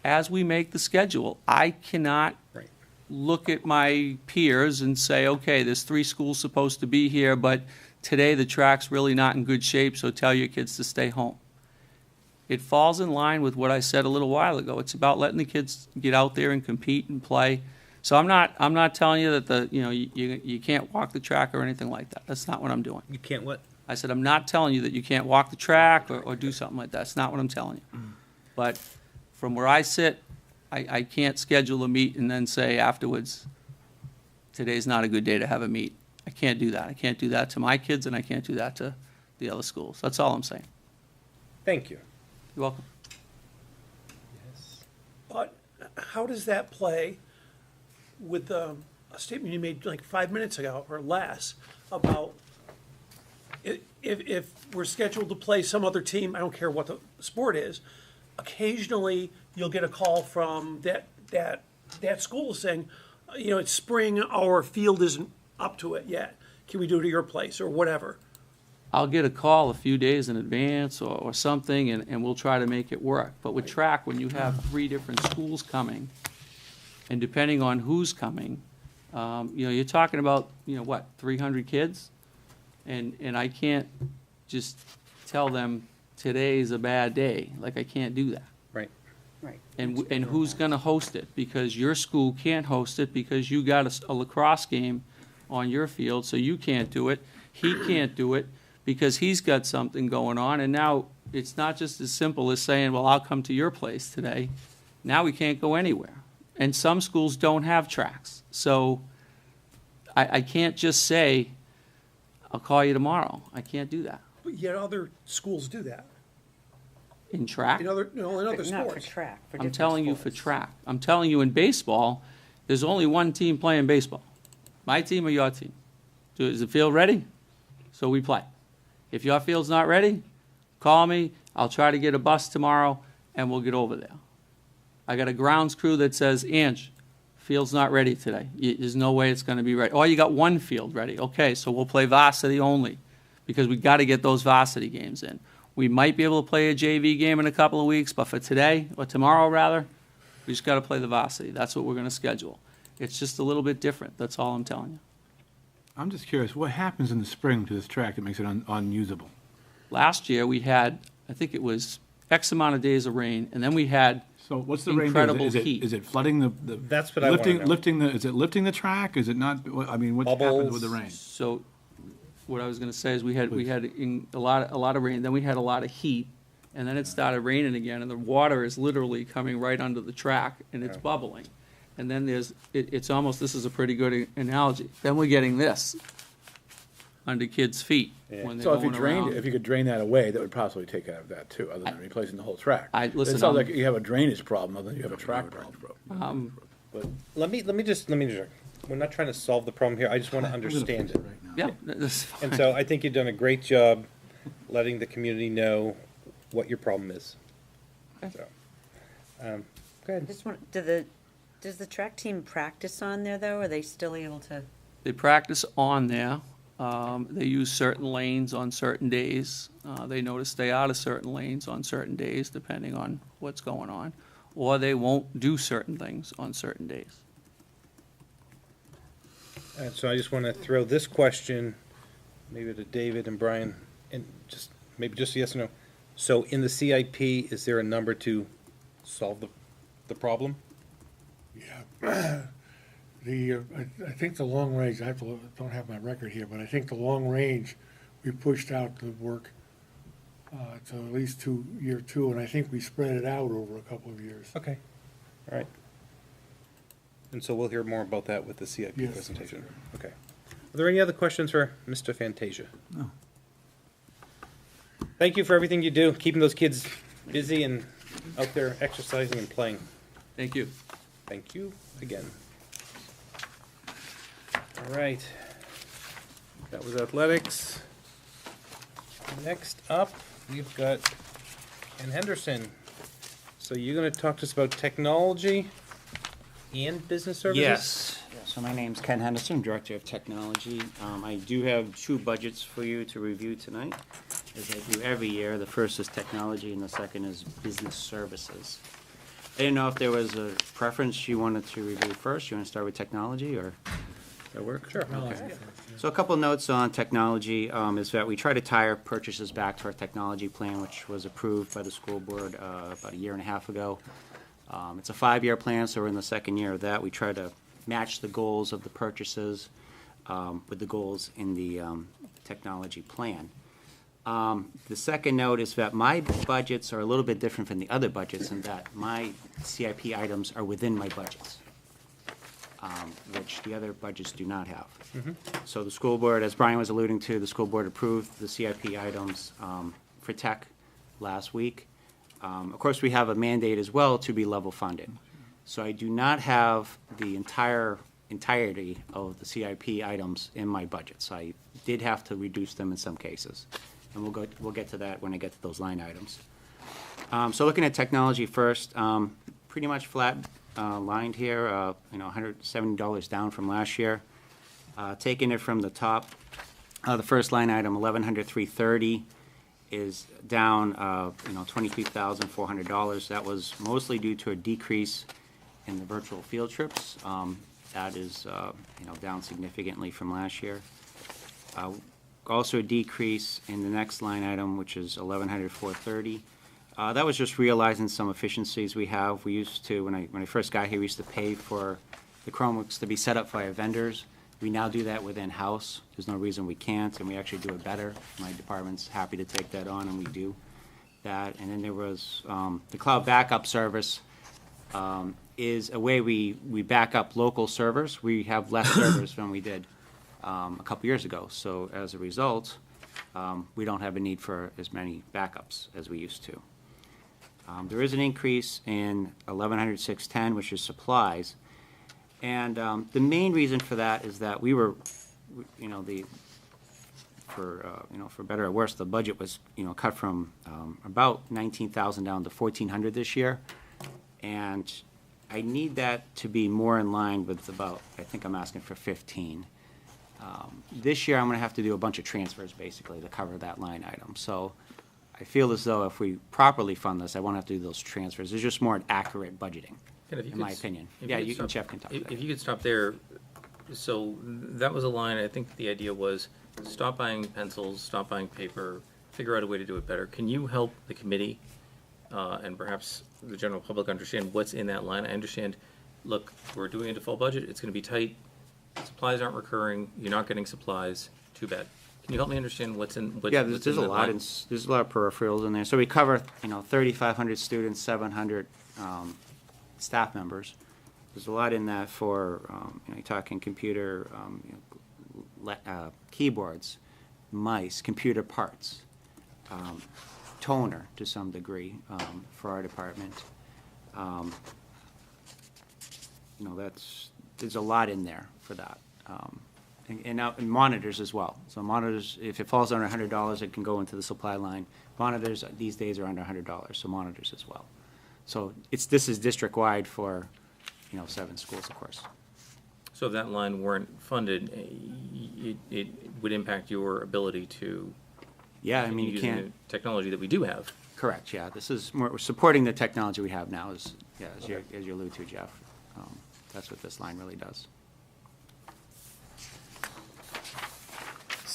as we make the schedule, I cannot Right. look at my peers and say, okay, there's 3 schools supposed to be here, but today the track's really not in good shape, so tell your kids to stay home. It falls in line with what I said a little while ago. It's about letting the kids get out there and compete and play. So I'm not telling you that you can't walk the track or anything like that. That's not what I'm doing. You can't what? I said, I'm not telling you that you can't walk the track or do something like that. That's not what I'm telling you. But from where I sit, I can't schedule a meet and then say afterwards, today's not a good day to have a meet. I can't do that. I can't do that to my kids, and I can't do that to the other schools. That's all I'm saying. Thank you. You're welcome. But how does that play with a statement you made like 5 minutes ago or less about if we're scheduled to play some other team, I don't care what the sport is, occasionally you'll get a call from that school saying, it's spring, our field isn't up to it yet. Can we do it at your place or whatever? I'll get a call a few days in advance or something, and we'll try to make it work. But with track, when you have 3 different schools coming, and depending on who's coming, you're talking about, 300 kids? And I can't just tell them today's a bad day. Like, I can't do that. Right. Right. And who's gonna host it? Because your school can't host it because you got a lacrosse game on your field, so you can't do it. He can't do it because he's got something going on, and now it's not just as simple as saying, well, I'll come to your place today. Now we can't go anywhere. And some schools don't have tracks. So I can't just say, I'll call you tomorrow. I can't do that. But yet other schools do that. In track? In other Not for sports. track, for I'm different telling you for sports. track. I'm telling you in baseball, there's only one team playing baseball. My team or your team. So is the field ready? So we play. If your field's not ready, call me. I'll try to get a bus tomorrow and we'll get over there. I got a grounds crew that says, Ange, field's not ready today. There's no way it's gonna be ready. Oh, you got one field ready. Okay, so we'll play varsity only because we gotta get those varsity games in. We might be able to play a JV game in a couple of weeks, but for today, or tomorrow rather, we just gotta play the varsity. That's what we're gonna schedule. It's just a little bit different, that's all I'm telling you. I'm just curious, what happens in the spring to this track that makes it unusable? Last year, we had, I think it was X amount of days of rain, and then we had So what's the rain do? incredible Is it- heat. Is it flooding the? That's what I wanna know. Is it lifting the track? Is it not, I mean, what happens with the rain? So, what I was gonna say is we had a lot of rain, then we had a lot of heat, and then it started raining again, and the water is literally coming right under the track, and it's bubbling. And then it's almost, this is a pretty good analogy, then we're getting this under kids' feet when they're So if you going around. if you could drain that away, that would possibly take care of that too, other than replacing the whole track. Listen, It sounds like you have a drainage problem, other than you have a track problem. Let me just, we're not trying to solve the problem here, I just want to understand it. Yeah, that's fine. And so I think you've done a great job letting the community know what your problem is. So, go ahead. Just want, does the track team practice on there though? Are they still able to? They practice on there. They use certain lanes on certain days. They know to stay out of certain lanes on certain days, depending on what's going on. Or they won't do certain things on certain days. And so I just want to throw this question, maybe to David and Brian, and maybe just yes or no. So in the CIP, is there a number to solve the problem? Yeah. I think the long range, don't have my record here, but I think the long range, we pushed out the work to at least year two, and I think we spread it out over a couple of years. Okay, all right. And so we'll hear more about that with the CIP Yes, presentation. that's Okay. Are there any other questions for Mr. Fantasia? No. Thank you for everything you do, keeping those kids busy and out there exercising and playing. Thank you. Thank you again. All right. That was athletics. Next up, we've got Ken Henderson. So you're going to talk to us about technology and business services? Yes. So my name's Ken Henderson, Director of Technology. I do have two budgets for you to review tonight, as I do every year. The first is technology and the second is business services. I didn't know if there was a preference you wanted to review first. You want to start with technology, or does that work? Sure. Okay. So a couple notes on technology is that we try to tie our purchases back to our technology plan, which was approved by the school board about a year and a half ago. It's a 5-year plan, so we're in the second year of that. We try to match the goals of the purchases with the goals in the technology plan. The second note is that my budgets are a little bit different from the other budgets in that my CIP items are within my budgets, which the other budgets do not have. So the school board, as Brian was alluding to, the school board approved the CIP items for tech last week. Of course, we have a mandate as well to be level funded. So I do not have the entirety of the CIP items in my budget. So I did have to reduce them in some cases. And we'll get to that when I get to those line items. So looking at technology first, pretty much flat lined here, $170 down from last year. Taking it from the top, the first line item, $1,103.30, is down, $23,400. That was mostly due to a decrease in the virtual field trips. That is, down significantly from last year. Also a decrease in the next line item, which is $1,104.30. That was just realizing some efficiencies we have. We used to, when I first got here, we used to pay for the Chromebooks to be set up by our vendors. We now do that within house. There's no reason we can't, and we actually do it better. My department's happy to take that on, and we do that. And then there was the cloud backup service is a way we back up local servers. We have less servers than we did a couple years ago. So as a result, we don't have a need for as many backups as we used to. There is an increase in $1,106.10, which is supplies. And the main reason for that is that we were, for better or worse, the budget was, cut from about 19,000 down to 1,400 this year. And I need that to be more in line with about, I think I'm asking for 15. This year, I'm going to have to do a bunch of transfers, basically, to cover that line item. So I feel as though if we properly fund this, I won't have to do those transfers. It's just more accurate budgeting, in my opinion. Yeah, you can, Jeff can talk about that. If you could stop there, so that was a line, I think the idea was, stop buying pencils, stop buying paper, figure out a way to do it better. Can you help the committee and perhaps the general public understand what's in that line? I understand, look, we're doing a default budget, it's gonna be tight, supplies aren't recurring, you're not getting supplies, too bad. Can you help me understand what's in, what's Yeah, what's there's in a that lot, line? there's a lot of peripherals in there. So we cover, 3,500 students, 700 staff members. There's a lot in that for, you're talking computer, keyboards, mice, computer parts, toner to some degree for our department. There's a lot in there for that. And monitors as well. So monitors, if it falls under $100, it can go into the supply line. Monitors these days are under $100, so monitors as well. So this is district-wide for, 7 schools, of course. So if that line weren't funded, it would impact your ability to Yeah, I continue mean, you using can't. the technology that we do have. Correct, yeah. This is more, we're supporting the technology we have now, as you allude to, Jeff. That's what this line really does.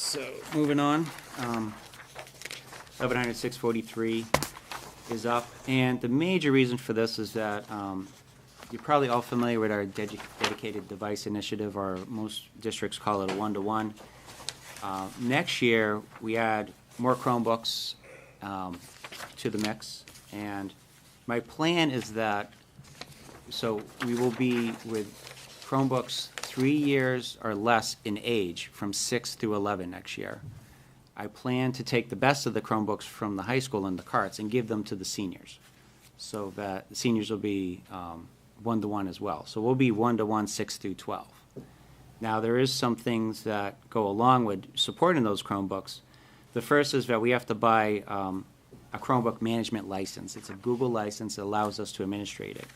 So, moving on, 1100,643 is up, and the major reason for this is that you're probably all familiar with our dedicated device initiative, or most districts call it a one-to-one. Next year, we add more Chromebooks to the mix, and my plan is that, so we will be with Chromebooks 3 years or less in age, from 6 through 11 next year. I plan to take the best of the Chromebooks from the high school in the carts and give them to the seniors, so that the seniors will be one-to-one as well. So we'll be one-to-one 6 through 12. Now, there is some things that go along with supporting those Chromebooks. The first is that we have to buy a Chromebook management license. It's a Google license that allows us to administrate it.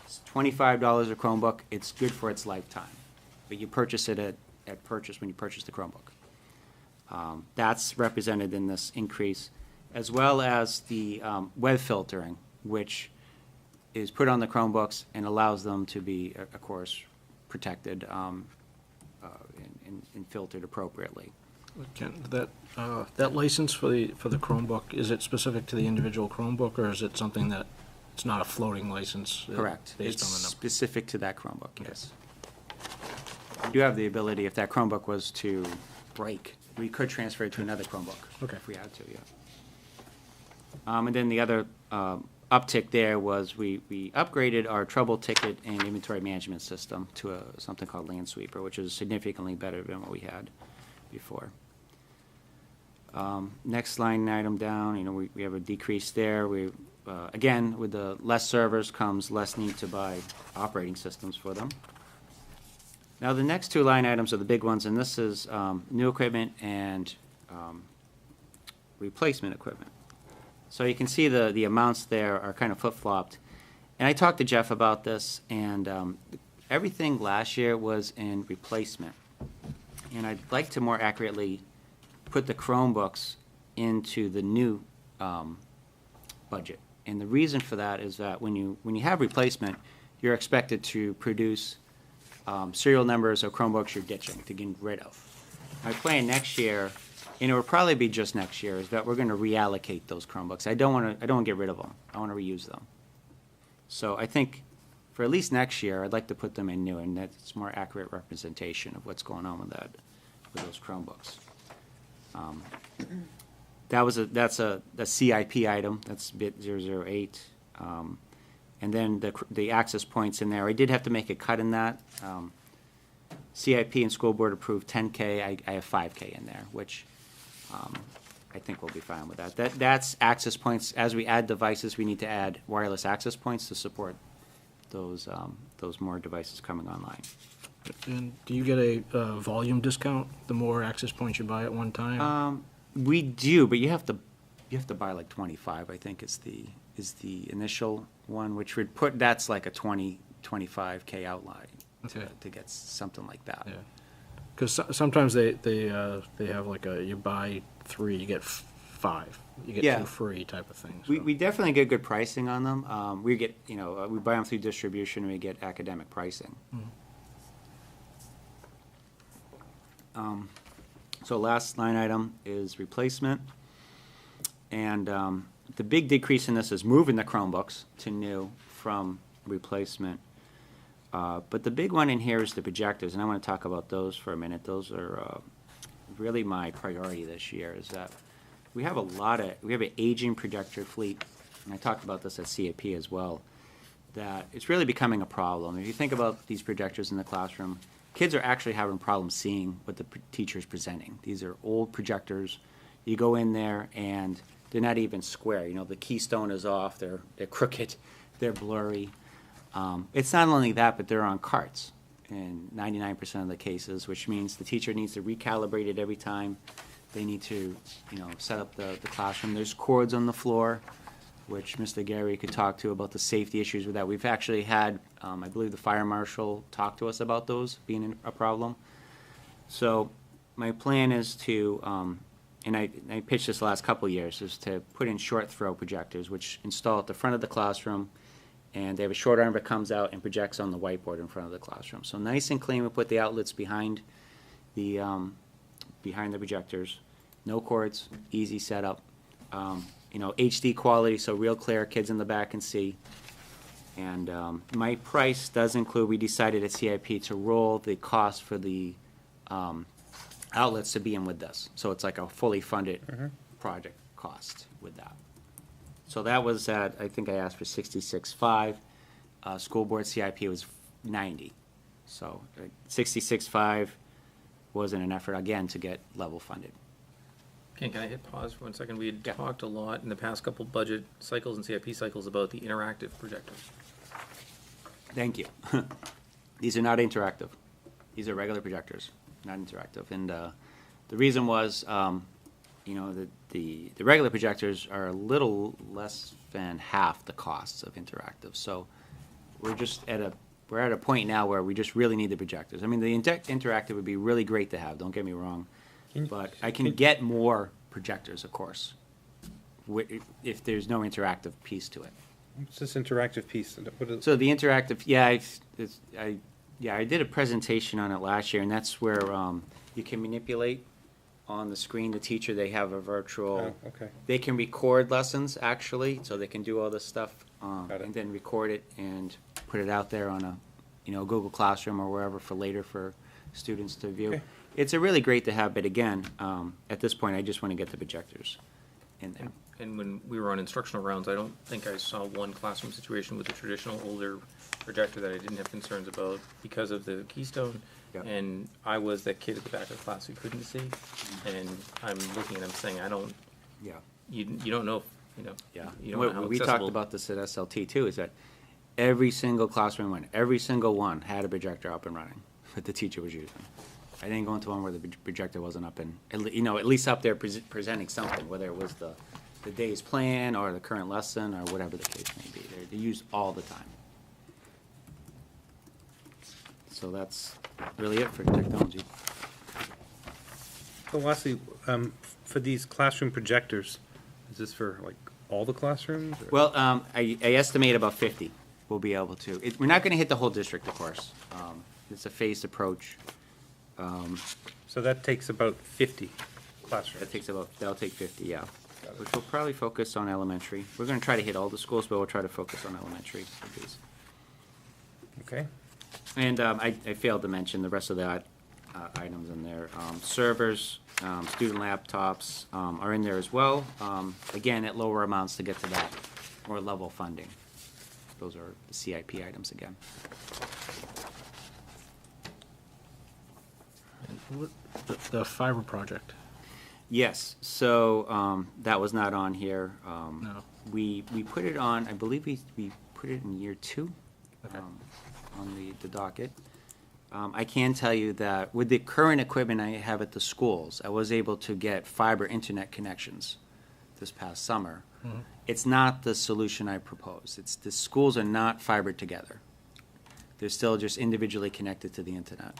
It's $25 a Chromebook. It's good for its lifetime, but you purchase it at purchase when you purchase the Chromebook. That's represented in this increase, as well as the web filtering, which is put on the Chromebooks and allows them to be, of course, protected and filtered appropriately. Ken, that license for the Chromebook, is it specific to the individual Chromebook, or is it something that, it's not a floating license? Correct. Based It's on the number? specific to that Chromebook, yes. We do have the ability, if that Chromebook was to break, we could transfer it to another Chromebook. Okay. If we had to, yeah. And then the other uptick there was we upgraded our trouble ticket and inventory management system to something called Landsweeper, which is significantly better than what we had before. Next line item down, we have a decrease there. We, again, with the less servers comes less need to buy operating systems for them. Now, the next two line items are the big ones, and this is new equipment and replacement equipment. So you can see the amounts there are kind of flip-flopped. And I talked to Jeff about this, and everything last year was in replacement. And I'd like to more accurately put the Chromebooks into the new budget. And the reason for that is that when you have replacement, you're expected to produce serial numbers of Chromebooks you're ditching, to get rid of. My plan next year, and it will probably be just next year, is that we're going to reallocate those Chromebooks. I don't want to get rid of them. I want to reuse them. So I think for at least next year, I'd like to put them in new, and that's more accurate representation of what's going on with those Chromebooks. That's a CIP item. That's bit 008. And then the access points in there, I did have to make a cut in that. CIP and school board approved 10K. I have 5K in there, which I think we'll be fine with that. That's access points. As we add devices, we need to add wireless access points to support those more devices coming online. And do you get a volume discount the more access points you buy at one time? We do, but you have to buy like 25. I think is the initial one, which would put that's like a 25K outline to get something like that. Yeah. Because sometimes they have like you buy 3, you get 5, you get 2 free type of thing. So. We definitely get good pricing on them. We get we buy them through distribution and we get academic pricing. Mm-hmm. So last line item is replacement, and the big decrease in this is moving the Chromebooks to new from replacement. But the big one in here is the projectors, and I want to talk about those for a minute. Those are really my priority this year, is that we have an aging projector fleet, and I talked about this at CAP as well, that it's really becoming a problem. If you think about these projectors in the classroom, kids are actually having problems seeing what the teacher's presenting. These are old projectors. You go in there and they're not even square. The keystone is off, they're crooked, they're blurry. It's not only that, but they're on carts in 99% of the cases, which means the teacher needs to recalibrate it every time. They need to, set up the classroom. There's cords on the floor, which Mr. Gary could talk to about the safety issues with that. We've actually had, I believe the fire marshal talk to us about those being a problem. So my plan is to, and I pitched this the last couple of years, is to put in short throw projectors, which install at the front of the classroom, and they have a short arm that comes out and projects on the whiteboard in front of the classroom. So nice and clean. We put the outlets behind the behind the projectors, no cords, easy setup. HD quality, so real clear, kids in the back can see. And my price does include, we decided at CIP to roll the cost for the outlets to be in with this. So it's like a fully funded project cost with that. So that was at, I think I asked for 66.5. School board CIP was 90. So 66.5 was in an effort, again, to get level funded. Can I hit pause for 1 second? We had talked a lot in the past couple budget cycles and CIP cycles about the interactive projectors. Thank you. These are not interactive. These are regular projectors, not interactive. And the reason was, the regular projectors are a little less than half the costs of interactive. So we're just at a point now where we just really need the projectors. I mean, the interactive would be really great to have, don't get me wrong. But I can get more projectors, of course, if there's no interactive piece to it. What's this interactive piece? So the interactive, I did a presentation on it last year, and that's where you can manipulate on the screen the teacher. They have a virtual. Oh, okay. They can record lessons actually, so they can do all this stuff, and then record it and put it out there on a, Google Classroom or wherever for later for students to view. Okay. It's a really great to have, but again, at this point, I just want to get the projectors in there. And when we were on instructional rounds, I don't think I saw one classroom situation with a traditional older projector that I didn't have concerns about because of the Keystone. Yep. And I was that kid at the back of the class who couldn't see, and I'm looking at him saying, Yeah. you don't know, Yeah. you don't know how We talked accessible. about this at SLT too, is that every single classroom every single one had a projector up and running that the teacher was using. I didn't go into one where the projector wasn't up and, at least up there presenting something, whether it was the day's plan or the current lesson or whatever the case may be. They're used all the time. So that's really it for technology. So lastly, for these classroom projectors, is this for like all the classrooms? or- Well, I estimate about 50 we'll be able to. We're not going to hit the whole district, of course. It's a phased approach. So that takes about 50 classrooms. That'll take 50, yeah. Which will probably focus on elementary. We're going to try to hit all the schools, but we'll try to focus on elementary with these. Okay. And I failed to mention the rest of the items in there. Servers, student laptops are in there as well. Again, at lower amounts to get to that more level funding. Those are the CIP items again. The fiber project. Yes, so that was not on here. No. We put it on, I believe we put it in year 2 on the docket. I can tell you that with the current equipment I have at the schools, I was able to get fiber internet connections this past summer. Mm-hmm. It's not the solution I proposed. The schools are not fibered together. They're still just individually connected to the internet.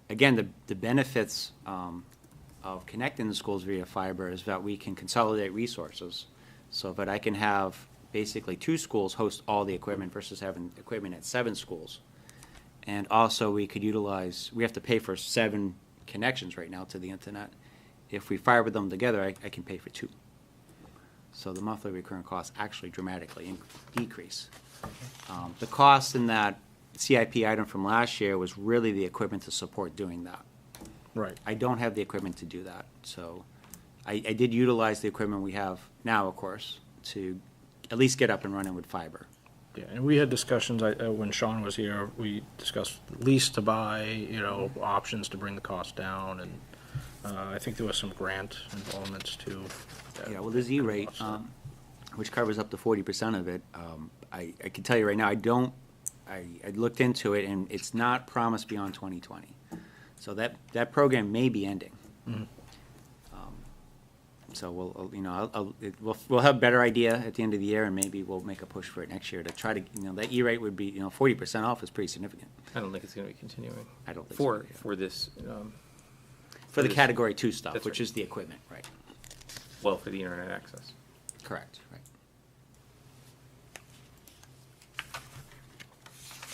Again, the benefits of connecting the schools via fiber is that we can consolidate resources so that I can have basically 2 schools host all the equipment versus having equipment at 7 schools. And also we could utilize, we have to pay for 7 connections right now to the internet. If we fiber them together, I can pay for 2. So the monthly recurring costs actually dramatically decrease. The cost in that CIP item from last year was really the equipment to support doing that. Right. I don't have the equipment to do that, so I did utilize the equipment we have now, of course, to at least get up and running with fiber. Yeah, and we had discussions, when Sean was here, we discussed lease to buy, options to bring the cost down, and I think there was some grant involvements too. Yeah, well, the Z rate, which covers up to 40% of it, I can tell you right now, I looked into it, and it's not promised beyond 2020. So that program may be ending. Mm-hmm. So we'll have a better idea at the end of the year, and maybe we'll make a push for it next year to try to, that E-rate would be, 40% off is pretty significant. I don't think it's going to be continuing. I don't think For, so, yeah. for this, For the this- Category 2 stuff, That's which right. is the equipment, right? well, for the internet access. Correct, right.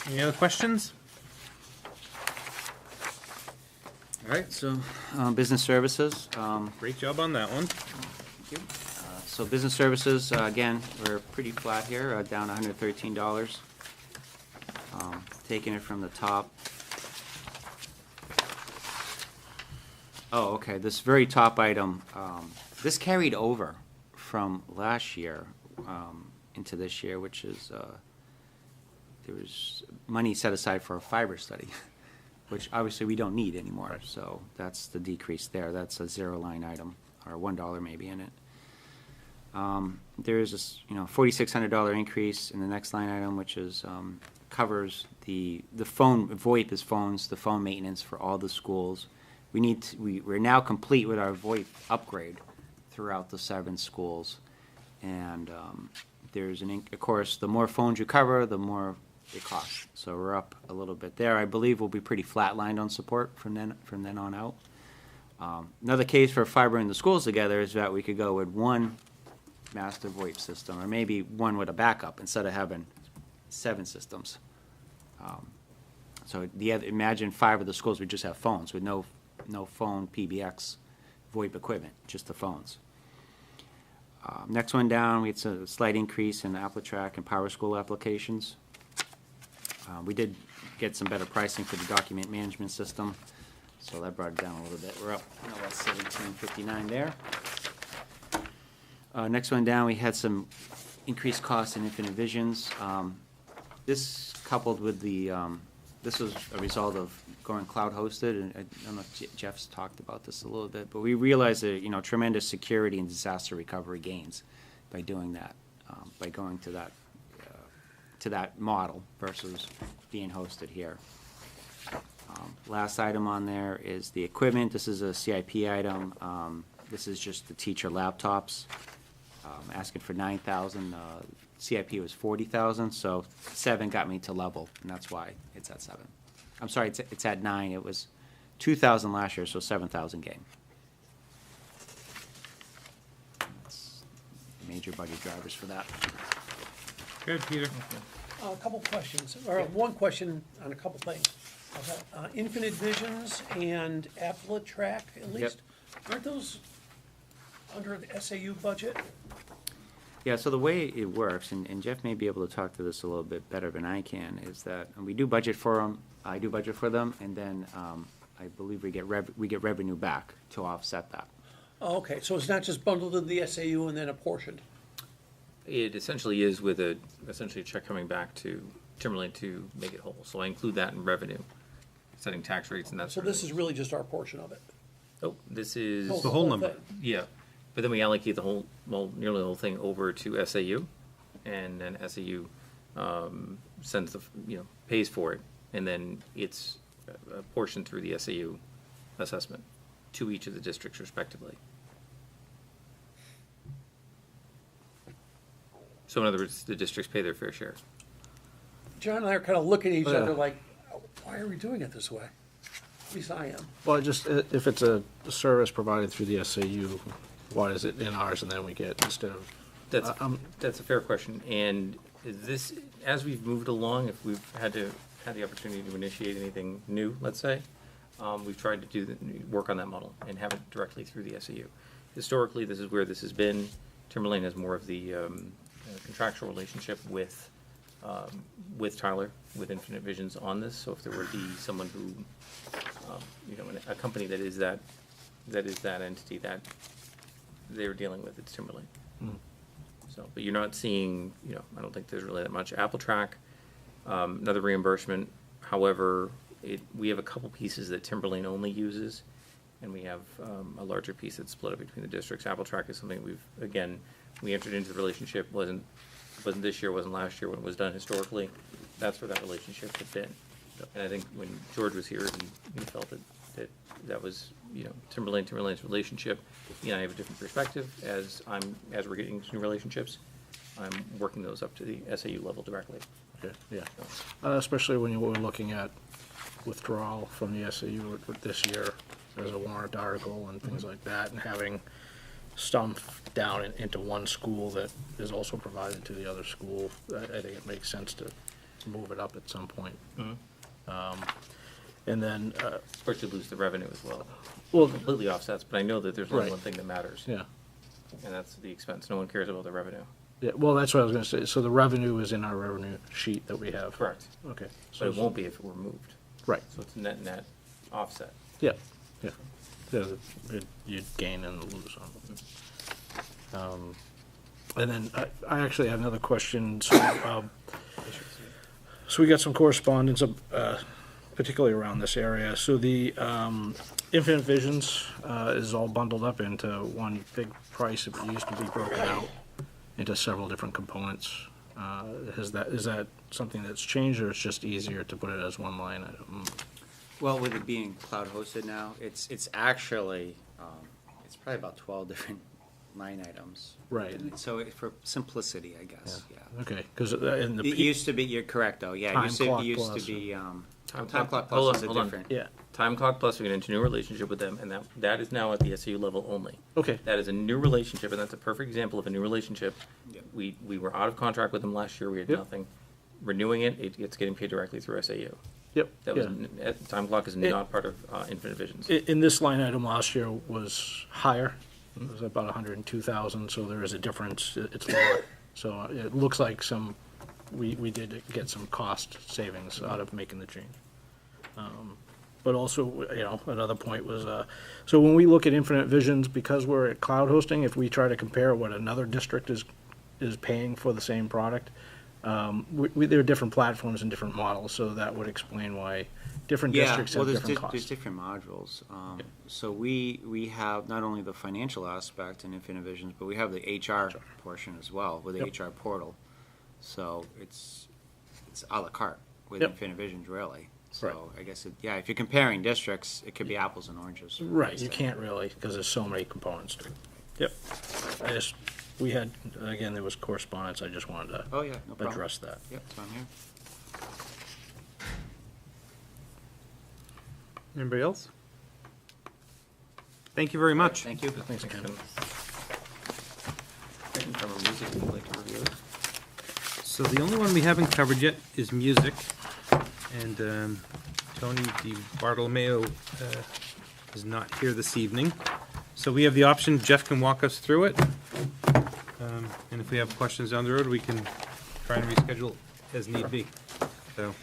Any other questions? All right, so, business services, Great job on that one. so business services, again, we're pretty flat here, down $113. Taking it from the top. Oh, okay, this very top item, this carried over from last year into this year, which is, there was money set aside for a fiber study, which obviously we don't need anymore, so that's the decrease there. That's a zero line item, or $1 maybe in it. There is this, $4,600 increase in the next line item, which is, covers the phone, VoIP is phones, the phone maintenance for all the schools. We're now complete with our VoIP upgrade throughout the 7 schools. And there's of course, the more phones you cover, the more it costs. So we're up a little bit there. I believe we'll be pretty flatlined on support from then on out. Another case for fibering the schools together is that we could go with one master VoIP system, or maybe one with a backup instead of having 7 systems. So imagine 5 of the schools would just have phones with no phone PBX VoIP equipment, just the phones. Next one down, we had a slight increase in AppleTrack and PowerSchool applications. We did get some better pricing for the document management system, so that brought it down a little bit. We're up about $17.59 there. Next one down, we had some increased costs in Infinite Visions. This coupled with the, this was a result of going cloud hosted, and I don't know if Jeff's talked about this a little bit, but we realized that, tremendous security and disaster recovery gains by doing that, by going to that model versus being hosted here. Last item on there is the equipment. This is a CIP item. This is just the teacher laptops. Asking for $9,000. CIP was $40,000, so 7 got me to level, and that's why it's at 7. I'm sorry, it's at 9. It was 2,000 last year, so 7,000 gain. That's major budget drivers for that. Good, Peter. A couple questions, or one question on a couple things. Infinite Visions and AppleTrack, at least, aren't those under the SAU budget? Yeah, so the way it works, and Jeff may be able to talk to this a little bit better than I can, is that we do budget for them, I do budget for them, and then I believe we get revenue back to offset that. Oh, okay, so it's not just bundled in the SAU and then apportioned? It essentially is with essentially a check coming back to Timberlane to make it whole. So I include that in revenue, setting tax rates and that So sort of this thing. is really just our portion of it? Oh, this is. The whole number. thing. Yeah, but then we allocate nearly the whole thing over to SAU, and then SAU sends pays for it, and then it's apportioned through the SAU assessment to each of the districts respectively. So in other words, the districts pay their fair share. John and I are kind of looking at each Yeah. other like, why are we doing it this way? At least I am. Well, just, if it's a service provided through the SAU, why is it in ours and then we get instead of? That's a fair question, and this, as we've moved along, if we've had the opportunity to initiate anything new, let's say, we've tried to work on that model and have it directly through the SAU. Historically, this is where this has been. Timberlane has more of the contractual relationship with Tyler, with Infinite Visions on this. So if there were to be someone who, a company that is that entity that they're dealing with, it's Timberlane. So, but you're not seeing, I don't think there's really that much. AppleTrack, another reimbursement. However, we have a couple pieces that Timberlane only uses, and we have a larger piece that's split up between the districts. AppleTrack is something we entered into the relationship, wasn't this year, wasn't last year when it was done historically. That's where that relationship had been. And I think when George was here, he felt that was, Timberlane's relationship. I have a different perspective as we're getting into new relationships. I'm working those up to the SAU level directly. Okay, yeah. Especially when we're looking at withdrawal from the SAU this year as a warrant article and things like that, and having stuff down into one school that is also provided to the other school. I think it makes sense to move it up at some point. And then, Of course, you lose the revenue as well. well, Completely offsets, but I know that there's only Right. one thing that matters. yeah. And that's the expense. No one cares about the revenue. Yeah, well, that's what I was gonna say. So the revenue is in our revenue sheet that we have. Correct. Okay. But it won't be if it were moved. Right, So it's net offset. yeah, yeah. Yeah, you'd gain and lose on them. And then I actually had another question. So we got some correspondence, particularly around this area. So the Infinite Visions is all bundled up into one big price. It used to be broken out into several different components. Is that something that's changed, or it's just easier to put it as one line item? Well, with it being cloud hosted now, it's actually, it's probably about 12 different line items. Right. So for simplicity, I guess, yeah. Okay, because in the. It used to be, you're correct, though, yeah. Time It used to- Clock it used Plus to be, Time Time Clock- Clock hold Plus on, is a hold on. different. Yeah, Time Clock Plus, we get into a new relationship with them, and that is now at the SAU level only. okay, That is a new relationship, and that's a perfect example of a new relationship. Yep. We were out of contract with them last year, we had Yep. nothing. Renewing it, it's getting paid directly through SAU. yep, That was, yeah. Time Clock is not part of Infinite Visions. In this line item last year was higher. It was about 102,000, so there is a difference. It's lower. So it looks like we did get some cost savings out of making the change. But also, another point was, so when we look at Infinite Visions, because we're at cloud hosting, if we try to compare what another district is paying for the same product, there are different platforms and different models, so that would explain why different districts have different There's costs. different modules. So we have not only the financial aspect in Infinite Visions, but we have the HR portion as well with the Yep. HR portal. So it's à la carte with Yep. Infinite Visions, really. Right. So I guess, if you're comparing districts, it could be apples and oranges. Right, you can't really, because there's so many components to it. Yep. We had, again, there was correspondence, I just wanted to Oh, yeah, no problem. address that. Yep, it's on here. Anybody else? Thank you very much. Thank you. Thanks, Ken. I can cover music if you'd like to review it. So the only one we haven't covered yet is music. And Tony Di Bartolomeo is not here this evening. So we have the option, Jeff can walk us through it. And if we have questions down the road, we can try and reschedule as need be. So,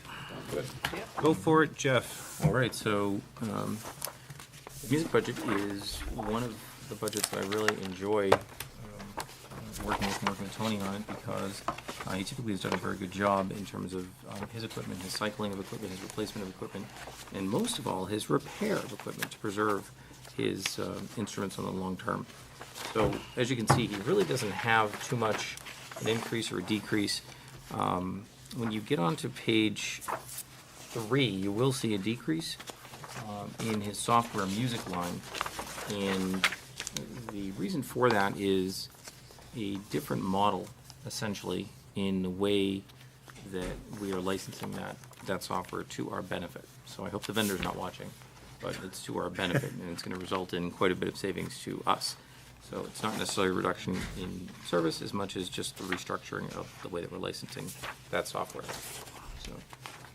go for it, Jeff. All right, so the music budget is one of the budgets that I really enjoy working with Tony on it, because he typically has done a very good job in terms of his equipment, his cycling of equipment, his replacement of equipment, and most of all, his repair of equipment to preserve his instruments on the long term. So as you can see, he really doesn't have too much an increase or a decrease. When you get onto page 3, you will see a decrease in his software music line, and the reason for that is a different model, essentially, in the way that we are licensing that software to our benefit. So I hope the vendor's not watching, but it's to our benefit, and it's going to result in quite a bit of savings to us. So it's not necessarily a reduction in service as much as just the restructuring of the way that we're licensing that software. So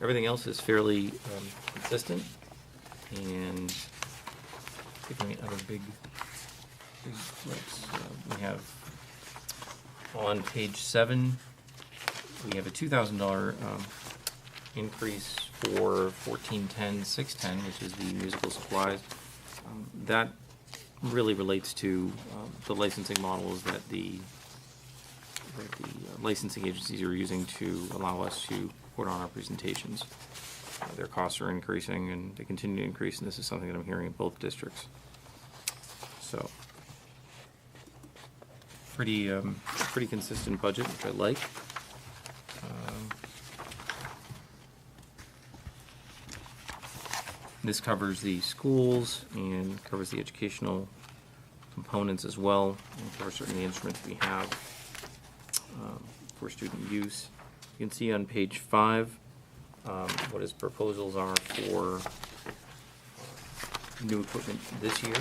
everything else is fairly consistent, and if any other big flips, we have on page 7, we have a $2,000 increase for 1410-610, which is the musical supplies. That really relates to the licensing models that the licensing agencies are using to allow us to put on our presentations. Their costs are increasing, and they continue to increase, and this is something that I'm hearing in both districts. So, pretty consistent budget, which I like. This covers the schools and covers the educational components as well, and covers certainly the instruments we have for student use. You can see on page 5 what his proposals are for new equipment this year.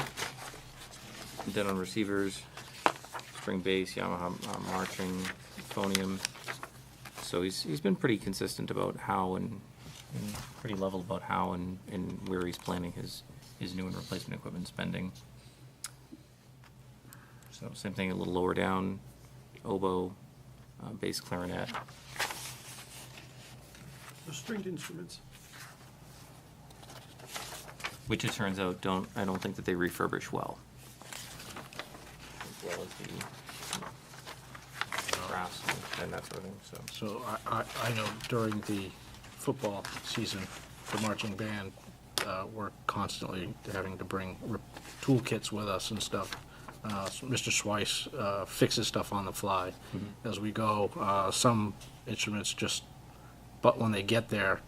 Then on receivers, string bass, Yamaha marching, phonium. So he's been pretty consistent about how and and pretty level about how and where he's planning his new and replacement equipment spending. So same thing, a little lower down, oboe, bass clarinet. The stringed instruments. Which it turns out I don't think that they refurbish well. As well as the brass and that sort of thing, so. So I know during the football season, the marching band, we're constantly having to bring toolkits with us and stuff. So Mr. Schweiss fixes stuff on the fly as we go. Some instruments just, but when they get there,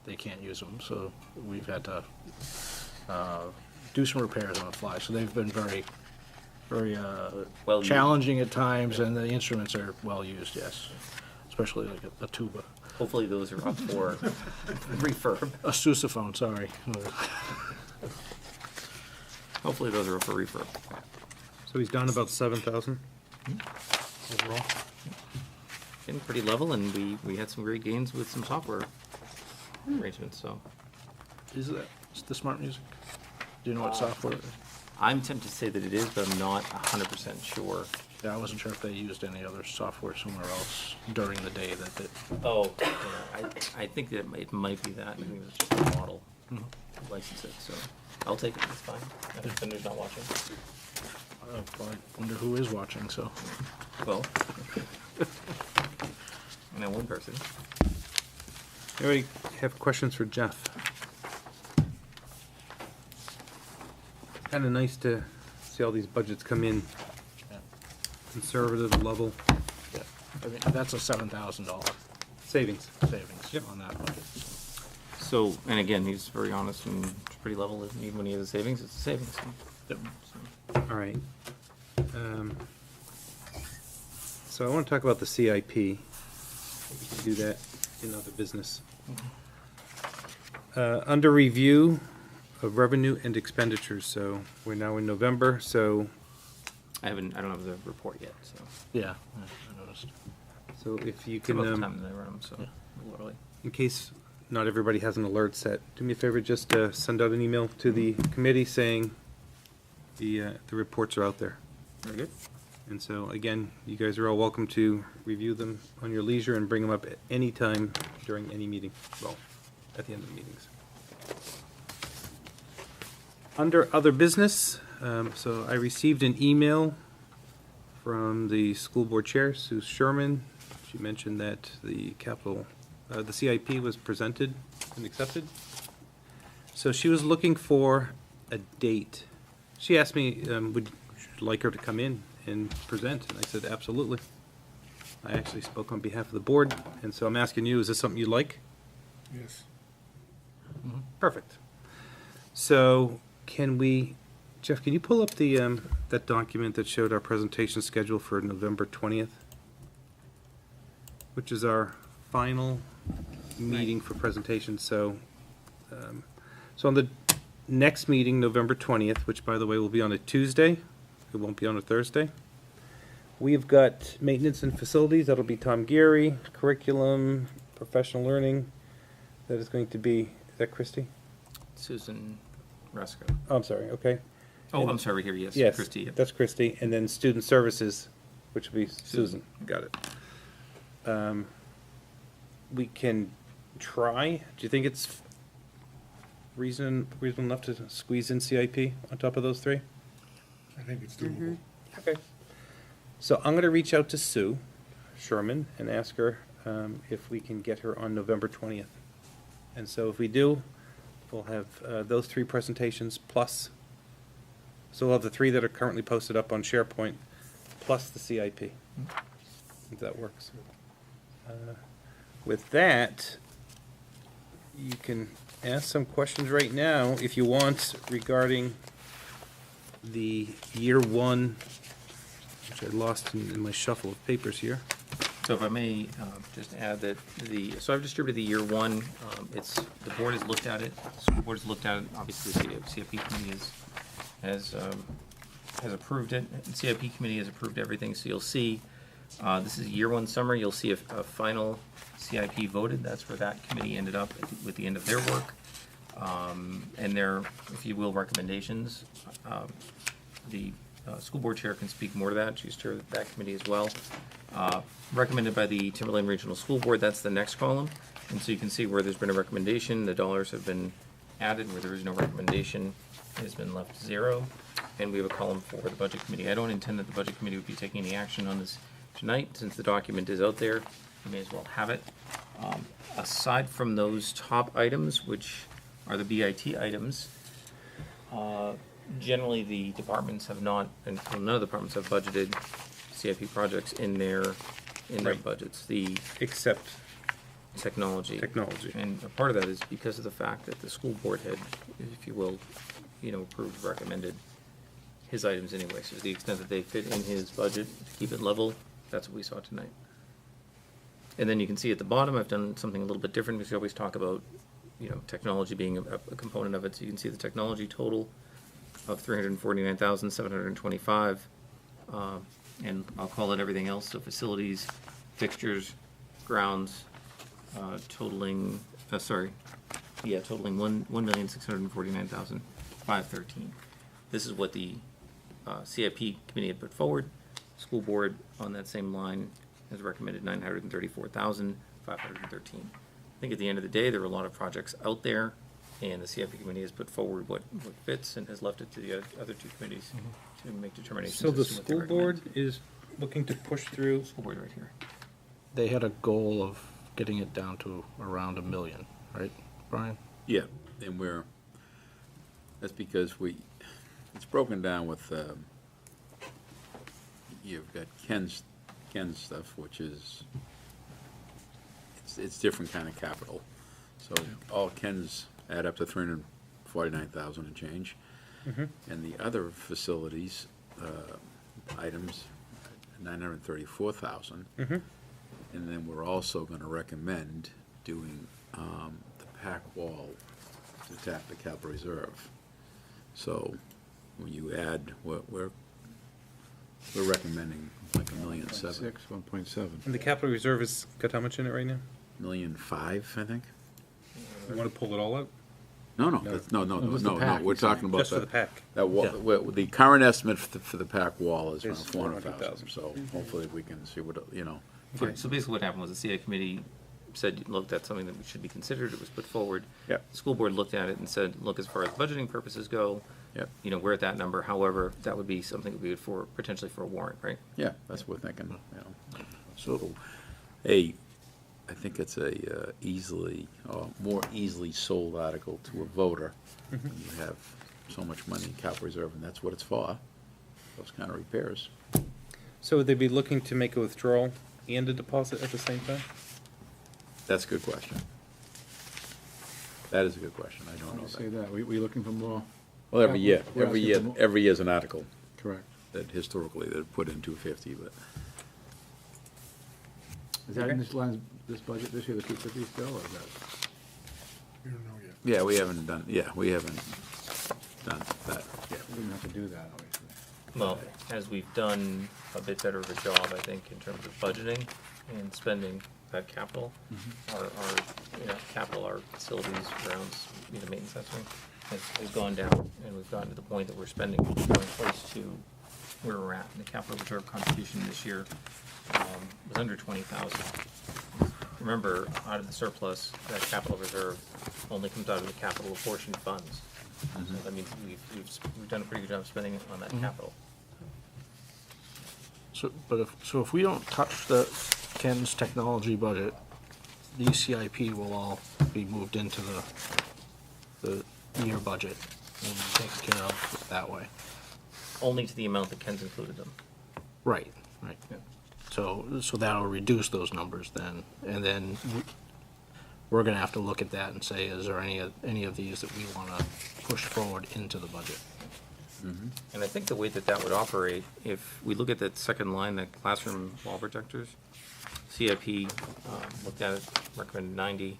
they can't use them. So we've had to do some repairs on the fly. So they've been very, very Well used. challenging at times, and the instruments are well used, yes. Especially like a tuba. Hopefully those are up for refurb. A sousaphone, sorry. Hopefully those are up for refurb. So he's down about 7,000 overall. Getting pretty level, and we had some great gains with some software arrangements, so. Is that the smart music? Do you know what software? I'm tempted to say that it is, but I'm not 100% sure. Yeah, I wasn't sure if they used any other software somewhere else during the day that it. Oh, yeah, I think that it might be that. I think it's just a model. License it, so I'll take it, it's fine. If Bender's not watching. I wonder who is watching, so. Well, I know one person. Anybody have questions for Jeff? Kind of nice to see all these budgets come in conservative level Yeah. I mean, that's a $7,000 savings. savings on that budget. So, and again, he's very honest and it's pretty level, and even when he has a savings, it's a savings. Yep. All right. So I want to talk about the CIP. We can do that in other business. Under review of revenue and expenditures, so we're now in November, so I don't have the report yet, so. Yeah, I noticed. so if you It's can, about the time that I run them, so, Yeah. a little early. in case not everybody has an alert set, do me a favor, just send out an email to the committee saying the reports are out there. Very good. And so, again, you guys are all welcome to review them on your leisure and bring them up at any time during any meeting, well, at the end of the meetings. Under other business, so I received an email from the school board chair, Sue Sherman. She mentioned that the the CIP was presented and accepted. So she was looking for a date. She asked me, would you like her to come in and present? And I said, absolutely. I actually spoke on behalf of the board, and so I'm asking you, is this something you'd like? Yes. Perfect. So can we, Jeff, can you pull up the, that document that showed our presentation schedule for November 20th? Which is our final meeting for presentation, so, so on the next meeting, November 20th, which by the way will be on a Tuesday, it won't be on a Thursday. We've got maintenance and facilities, that'll be Tom Geary, curriculum, professional learning, that is going to be, is that Christie? Susan Rusko. Oh, I'm sorry, okay. Oh, I'm sorry, here, yes. Yes, Christie, yep. that's Christie, and then student services, which will be Susan. Got it. We can try, do you think it's reasonable enough to squeeze in CIP on top of those three? I think it's doable. Okay. So I'm gonna reach out to Sue Sherman and ask her if we can get her on November 20th. And so if we do, we'll have those three presentations plus, so we'll have the three that are currently posted up on SharePoint, plus the CIP, if that works. With that, you can ask some questions right now, if you want, regarding the year one, which I lost in my shuffle of papers here. So if I may, just add that so I've distributed the year one, the board has looked at it, the school board has looked at it, obviously the CIP committee has approved it, and CIP committee has approved everything, so you'll see This is year one summary. You'll see a final CIP voted. That's where that committee ended up with the end of their work. And their, if you will, recommendations. The school board chair can speak more to that. She's chair of that committee as well. Recommended by the Timberland Regional School Board, that's the next column. And so you can see where there's been a recommendation, the dollars have been added. Where there is no recommendation, it has been left zero. And we have a column for the budget committee. I don't intend that the budget committee would be taking any action on this tonight. Since the document is out there, you may as well have it. Aside from those top items, which are the BIT items, generally the departments have not, and well, none of the departments have budgeted CIP projects in their Right. budgets. Except Technology. technology. And a part of that is because of the fact that the school board had, if you will, approved, recommended his items anyway. So to the extent that they fit in his budget, to keep it level, that's what we saw tonight. And then you can see at the bottom, I've done something a little bit different, because we always talk about, technology being a component of it. So you can see the technology total of $349,725. And I'll call it everything else, so facilities, fixtures, grounds, totaling $1,649,513. This is what the CIP committee had put forward. School board on that same line has recommended $934,513. I think at the end of the day, there were a lot of projects out there, and the CIP committee has put forward what fits and has left it to the other two committees to make determinations. So the as to what they school board recommend. is looking to push through. School board right here. They had a goal of getting it down to around 1 million, right, Brian? Yeah, and that's because it's broken down with, you've got Ken's stuff, which is, it's different kind of capital. So all Ken's add up to 349,000 and change. And the other facilities, items, 934,000. And then we're also gonna recommend doing, the pack wall to tap the capital reserve. So when you add, we're recommending like $1.7 million. 1.7. And the capital reserve has got how much in it right now? $1.5 million, I think. You want to pull it all out? No, No. no, was the pack, we're you're saying. talking about Just for the pack. that wall, Yeah. the current estimate for the pack wall is around Is 400,000, so hopefully we can see what, Okay, so basically what happened was the CIP committee said, looked at something that should be considered, it was put forward. Yep. The school board looked at it and said, look, as far as budgeting purposes go, Yep. we're at that number, however, that would be something that we would potentially for a warrant, right? Yeah, that's what we're thinking, So, I think it's a more easily sold article to a voter. When you have so much money in capital reserve, and that's what it's for, those kind of repairs. So would they be looking to make a withdrawal and a deposit at the same time? That's a good question. That is a good question, I don't When know you say that. that, we looking for more? Well, every year, We're asking for more. every year's an article Correct. that historically they've put in 250, but. Is that in this line, this budget this year, the 250 still, or is that? We don't know yet. Yeah, we haven't done that yet. We didn't have to do that, obviously. Well, as we've done a bit better of a job, I think, in terms of budgeting and spending that capital, our capital, our facilities, grounds, maintenance, that sort of thing, has gone down, and we've gotten to the point that we're spending, going close to where we're at. And the capital reserve contribution this year was under 20,000. Remember, out of the surplus, that capital reserve only comes out of the capital apportioned funds. So that means we've done a pretty good job spending on that capital. so if we don't touch the Ken's technology budget, the CIP will all be moved into the year budget and taken care of that way. Only to the amount that Ken's included them. Right. Yeah. So that'll reduce those numbers then, and then we're gonna have to look at that and say, is there any of these that we wanna push forward into the budget? And I think the way that would operate, if we look at that second line, the classroom wall protectors, CIP looked at it, recommended 90,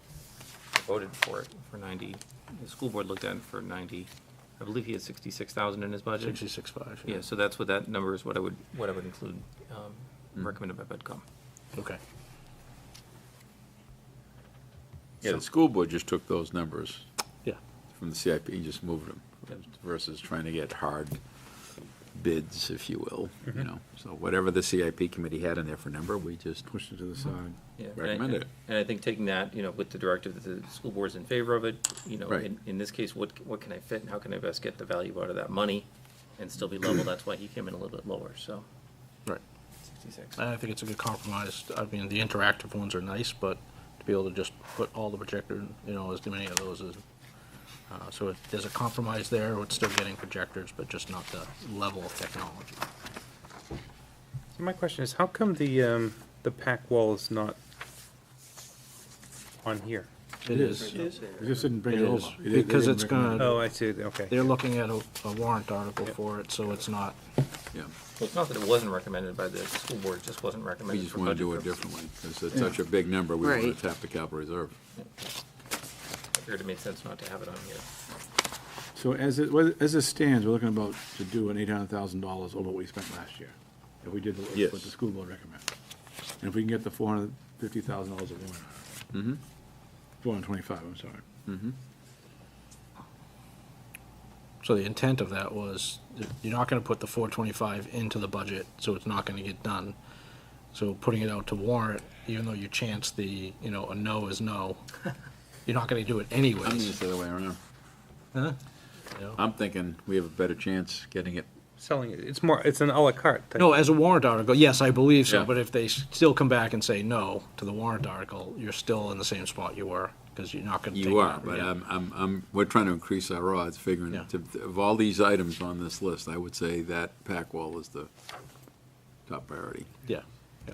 voted for it for 90. The school board looked at it for 90. I believe he had 66,000 in his budget. 66.5. Yeah, so that's what that number is, what I would include recommended by BudCom. Okay. Yeah, the school board just took those numbers Yeah. from the CIP and just moved them versus trying to get hard bids, if you will, you know. So whatever the CIP committee had in there for number, we just Push it to the side. Yeah, recommended it. And I think taking that, you know, with the directive that the school board's in favor of it, you know, Right. in this case, what can I fit and how can I best get the value out of that money and still be level? That's why he came in a little bit lower, so. Right. 66. I think it's a good compromise. I mean, the interactive ones are nice, but to be able to just put all the projector, you know, as many of those as, so there's a compromise there. It's still getting projectors, but just not the level of technology. So my question is, how come the pack wall is not on here? It is. You just didn't bring It it over. is, You didn't- because they it's didn't recommend gonna, Oh, I see, okay. they're looking at a warrant article for it, so it's not, yeah, Well, it's not that it wasn't recommended by the school board, it just wasn't we recommended just for want to budget do it purposes. differently. Because it's such a big number, we want Right. to tap the capital reserve. I figured it made sense not to have it on here. So as it stands, we're looking about to do an $800,000 over what we spent last year. If we did Yes. what the school board recommended. And if we can get the $450,000 of warrant. Mm-hmm. 425, I'm sorry. Mm-hmm. so the intent of that was, you're not gonna put the 425 into the budget, so it's not gonna get done. So putting it out to warrant, even though you chance the, you know, a no is no, you're not gonna do it I'm anyways. just the other way around. Huh? You know? I'm thinking we have a better chance getting it. Selling it, it's more, it's an à la carte type. No, as a warrant article, yes, I believe so, Yeah. but if they still come back and say no to the warrant article, you're still in the same spot you were, because you're not gonna take it You are, out, but yeah. we're trying to increase our odds, figuring, Yeah. of all these items on this list, I would say that pack wall is the top priority. Yeah.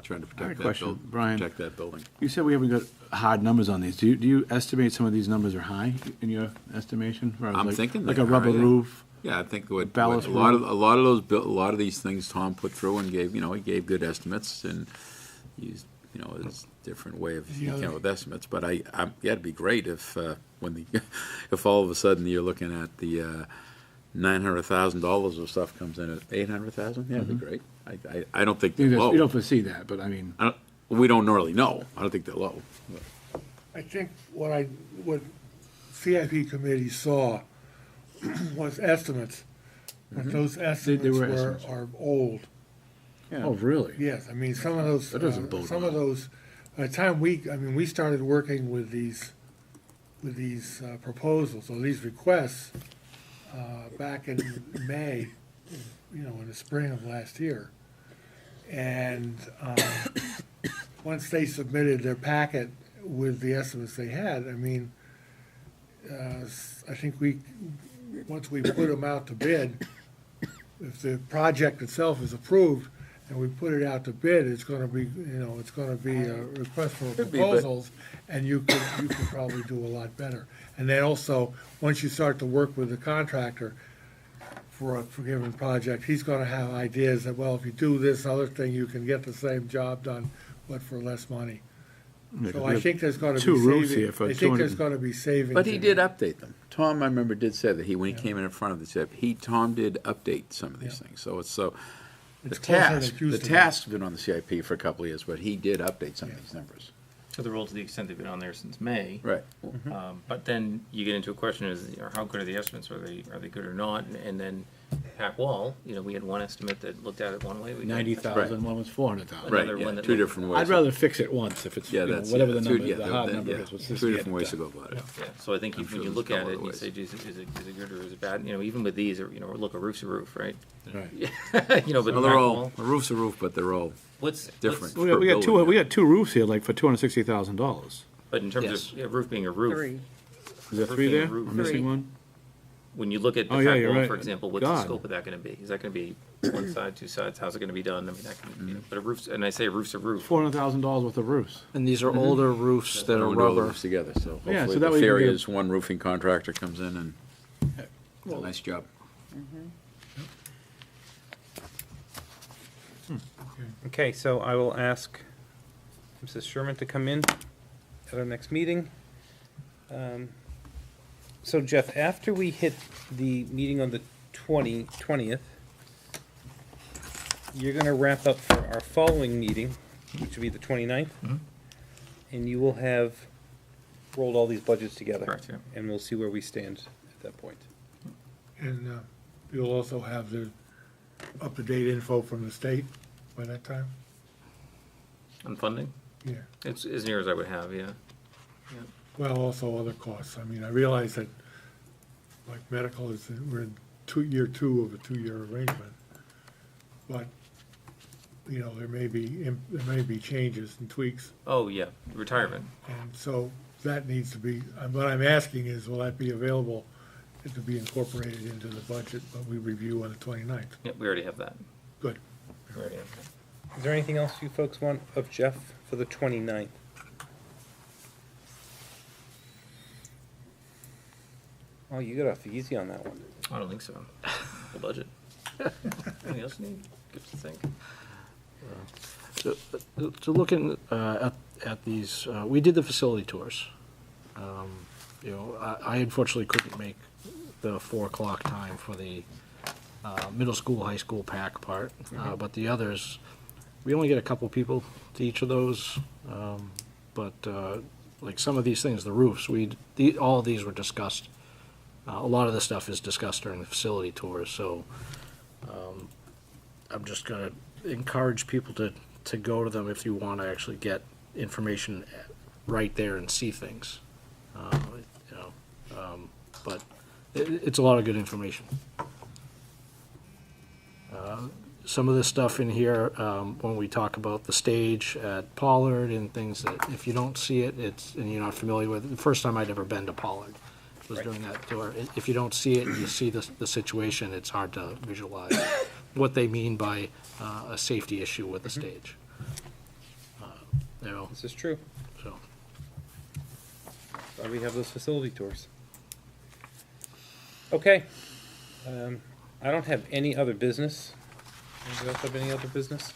Trying to I have a protect that question, building, Brian. protect that building. You said we haven't got hard numbers on these. Do you estimate some of these numbers are high in your estimation? Or I'm like- thinking Like they a rubber are, yeah. roof? Yeah, I think what Ballast a lot of these things Tom put through and gave, he gave good estimates and used, his different way of, with estimates. But yeah, it'd be great if, if all of a sudden you're looking at the, $900,000 of stuff comes in at 800,000, yeah, it'd be great. I don't think they're You low. don't foresee that, but I mean, We don't normally know. I don't think they're low. I think what CIP committee saw was estimates, but those estimates were estimates. are old. Oh, really? Yes, I mean, some of those, That doesn't bode some of well. those, by the time we started working with these proposals, or these requests, back in May, in the spring of last year. And, once they submitted their packet with the estimates they had, I mean, I think once we put them out to bid, if the project itself is approved and we put it out to bid, it's gonna be, it's gonna be a request for Could be, but- proposals, and you could probably do a lot better. And then also, once you start to work with the contractor for a given project, he's gonna have ideas that, well, if you do this other thing, you can get the same job done, but for less money. So I think there's gonna be two roofs saving, here for I think there's 200 gonna be savings. But he in did it. update them. Tom, I remember, did say that when he came in front of the CIP, Tom did update some of these Yeah. things. So the It's closer than task, it used the to be. task's been on the CIP for a couple of years, but he did update some of these numbers. To the role to the extent they've been on there since May. Right. But then you get into a question how good are the estimates? Are they good or not? And then Pack Wall, we had one estimate that looked at it one way. We got 90,000, one was 400,000. Right, Another yeah, one that two looked- different ways. I'd rather fix it once if it's, Yeah, that's, whatever the two- number, yeah, the hard that- number yeah, is. Let's two just get different it ways to done. go about it. Yeah, so I think I'm when sure you there's look a at couple it, other you ways. say, geez, is it good or is it bad? Even with these, look, a roof's a roof, right? Right. But Well, Pack they're all, Wall, a roof's a roof, but they're all what's different. We got, we per got two, building. we got two roofs here, like for $260,000. But in terms Yes. of roof being a roof, Three. Is there Roof three being a there? roof. I'm missing Three. one? when you look at the Oh, yeah, Pack you're Wall, right. for example, what's the God. scope of that gonna be? Is that gonna be one side, two sides? How's it gonna be done? I mean, that can, but a roof's, and I say a roof's a roof. $400,000 worth of roofs. And these are older roofs that are We'll do all the rubber. roofs together, so Yeah, hopefully so that the way you can theory get a- is one roofing contractor comes in and does a nice job. Okay, so I will ask Mrs. Sherman to come in at our next meeting. So Jeff, after we hit the meeting on the 20th, you're gonna wrap up for our following meeting, which will be the 29th. Mhm. And you will have rolled all these budgets together. Correct, yeah. And we'll see where we stand at that point. And you'll also have the up-to-date info from the state by that time? On funding? Yeah. It's as near as I would have, yeah. Well, also other costs. I mean, I realize that, like, medical is, we're in year two of a two-year arrangement. But, you know, there may be changes and tweaks. Oh, yeah, retirement. And so that needs to be, what I'm asking is, will that be available to be incorporated into the budget, what we review on the 29th? Yep, we already have that. Good. We already have that. Is there anything else you folks want of Jeff for the 29th? Oh, you got off easy on that one. I don't think so. The budget. Anything else you need? Good to think. So looking at these, we did the facility tours. You know, I unfortunately couldn't make the 4 o'clock time for the middle school, high school pack part, but the others, we only get a couple people to each of those. But like some of these things, the roofs, all of these were discussed. A lot of the stuff is discussed during the facility tours, so I'm just gonna encourage people to go to them if you want to actually get information right there and see things. You know, but it's a lot of good information. Some of this stuff in here, when we talk about the stage at Pollard and things that if you don't see it, and you're not familiar with it, the first time I'd ever been to Pollard was during that tour. If you don't see it and you see the situation, it's hard to visualize what they mean by a safety issue with the stage. You know, This is true. so. Why we have those facility tours. Okay. I don't have any other business. Anybody else have any other business?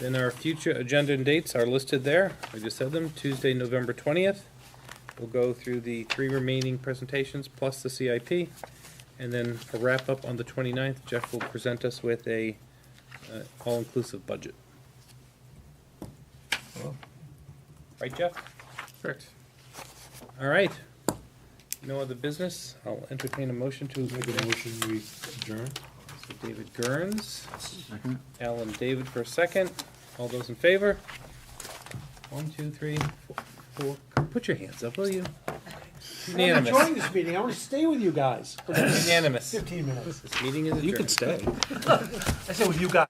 Then our future agenda and dates are listed there. I just said them. Tuesday, November 20th. We'll go through the 3 remaining presentations plus the CIP. And then a wrap up on the 29th. Jeff will present us with a all-inclusive budget. Right, Jeff? Correct. All right. No other business. I'll entertain a motion to Make a motion, we adjourn? So David Gurns, Alan David for a second. All those in favor? 1, 2, 3, 4. Put your hands up, will you? I'm Unanimous. enjoying this meeting. I want to stay with you guys for the next Unanimous. 15 minutes. This meeting is adjourned. You can stay. I said with you guys.